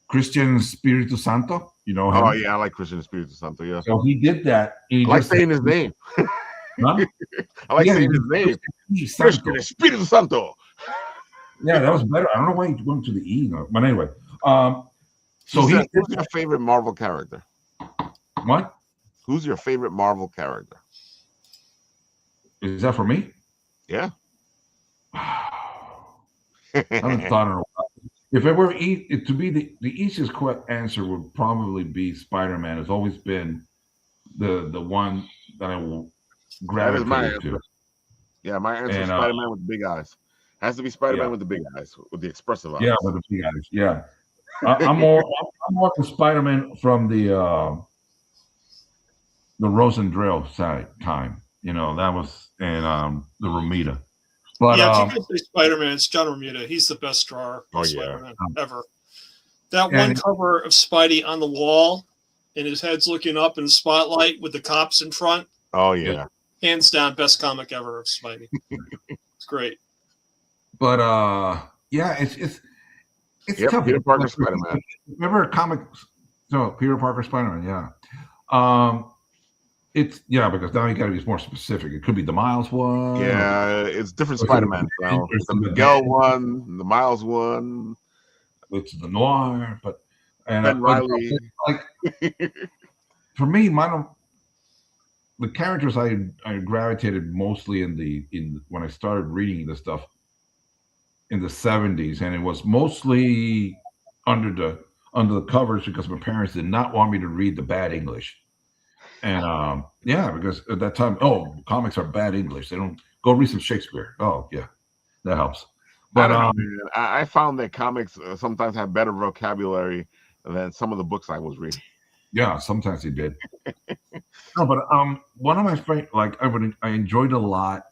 [SPEAKER 5] Christian Espiritu Santo. You know him?
[SPEAKER 1] Oh yeah, I like Christian Espiritu Santo. Yeah.
[SPEAKER 5] So he did that.
[SPEAKER 1] I like saying his name.
[SPEAKER 5] Huh?
[SPEAKER 1] I like saying his name. Christian Espiritu Santo.
[SPEAKER 5] Yeah, that was better. I don't know why he went to the E. But anyway, so who's
[SPEAKER 1] your favorite Marvel character?
[SPEAKER 5] What?
[SPEAKER 1] Who's your favorite Marvel character?
[SPEAKER 5] Is that for me?
[SPEAKER 1] Yeah.
[SPEAKER 5] I haven't thought in a while. If it were to be the easiest answer would probably be Spider-Man. It's always been the one that I will gravitate to.
[SPEAKER 1] Yeah, my answer is Spider-Man with the big eyes. Has to be Spider-Man with the big eyes, with the expressive eyes.
[SPEAKER 5] Yeah, with the big eyes. Yeah, I'm more for Spider-Man from the Rosendale side time. That was in the Romita. But
[SPEAKER 4] yeah, if you could say Spider-Man, it's John Romita. He's the best drawer of Spider-Man ever. That one cover of Spidey on the wall and his head's looking up in the spotlight with the cops in front.
[SPEAKER 1] Oh yeah.
[SPEAKER 4] Hands down, best comic ever of Spidey. It's great.
[SPEAKER 5] But yeah, it's tough.
[SPEAKER 1] Peter Parker Spider-Man.
[SPEAKER 5] Remember a comic? So Peter Parker Spider-Man, yeah. It's because now you got to be more specific. It could be the Miles one.
[SPEAKER 1] Yeah, it's different Spider-Man. So the Miguel one, the Miles one.
[SPEAKER 5] It's the Noir,
[SPEAKER 1] Ben Reilly.
[SPEAKER 5] For me, the characters I gravitated mostly when I started reading this stuff in the 70s, and it was mostly under the covers because my parents did not want me to read the bad English. And because at that time, comics are bad English. They don't go read some Shakespeare. Oh yeah, that helps. But
[SPEAKER 1] I found that comics sometimes have better vocabulary than some of the books I was reading.
[SPEAKER 5] Yeah, sometimes they did. No, but one of my favorite, I enjoyed a lot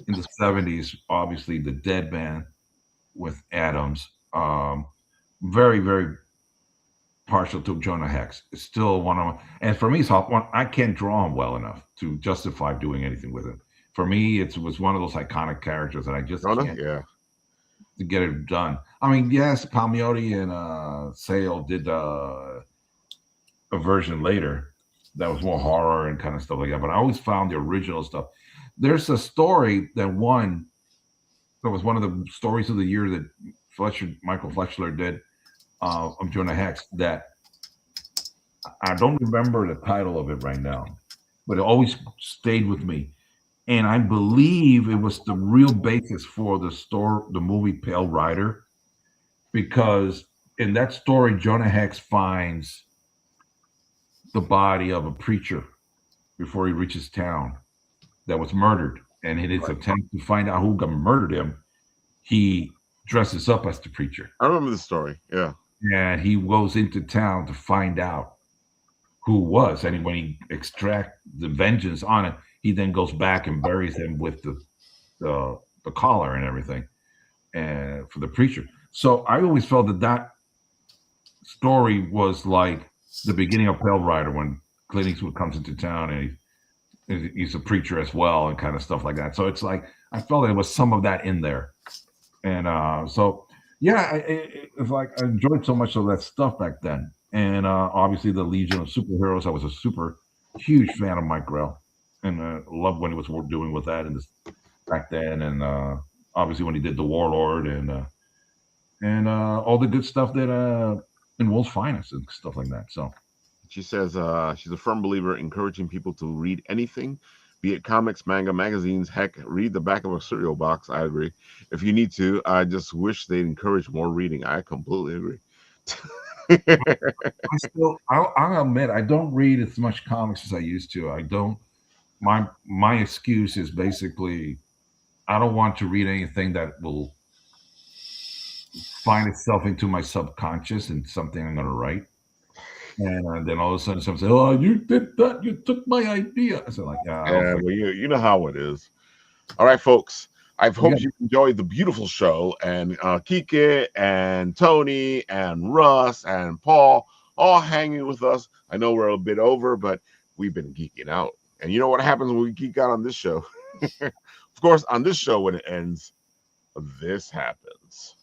[SPEAKER 5] in the 70s. Obviously, the Dead Man with Adams. Very, very partial to Jonah Hex. It's still one of my, and for me, I can't draw him well enough to justify doing anything with him. For me, it was one of those iconic characters that I just can't to get it done. I mean, yes, Palmiotti and Sale did a version later that was more horror and kind of stuff like that. But I always found the original stuff. there's a story that was one of the stories of the year that Michael Fletcher did of Jonah Hex that I don't remember the title of it right now, but it always stayed with me. And I believe it was the real basis for the movie Pale Rider, because in that story, Jonah Hex finds the body of a preacher before he reaches town that was murdered. And in his attempt to find out who murdered him, he dresses up as the preacher.
[SPEAKER 1] I remember the story. Yeah.
[SPEAKER 5] And he goes into town to find out who it was. And when he extracts the vengeance on it, he then goes back and buries him with the collar and everything, and for the preacher. So I always felt that story was like the beginning of Pale Rider, when Clint Eastwood comes into town and he's a preacher as well, and kind of stuff like that. So it's like I felt there was some of that in there, and so yeah, it's like I enjoyed so much of that stuff back then. And obviously the Legion of Superheroes, I was a super huge fan of Mike Grell, and loved when he was doing with that back then, and obviously when he did the Warlord and all the good stuff that in World's Finest and stuff like that. So
[SPEAKER 1] she says she's a firm believer encouraging people to read anything, be it comics, manga, magazines, heck, read the back of a cereal box. I agree. If you need to, I just wish they'd encourage more reading. I completely agree.
[SPEAKER 5] I'll admit I don't read as much comics as I used to. I don't. My excuse is basically I don't want to read anything that will find itself into my subconscious and something I'm going to write. And then all of a sudden someone says, "Oh, you did that. You took my idea." I said, like,
[SPEAKER 1] yeah, well, you know how it is. All right, folks. I hope you enjoyed the beautiful show, and Kike and Tony and Russ and Paul all hanging with us. I know we're a bit over, but we've been geeking out. And you know what happens when we geek out on this show? Of course, on this show, when it ends, this happens.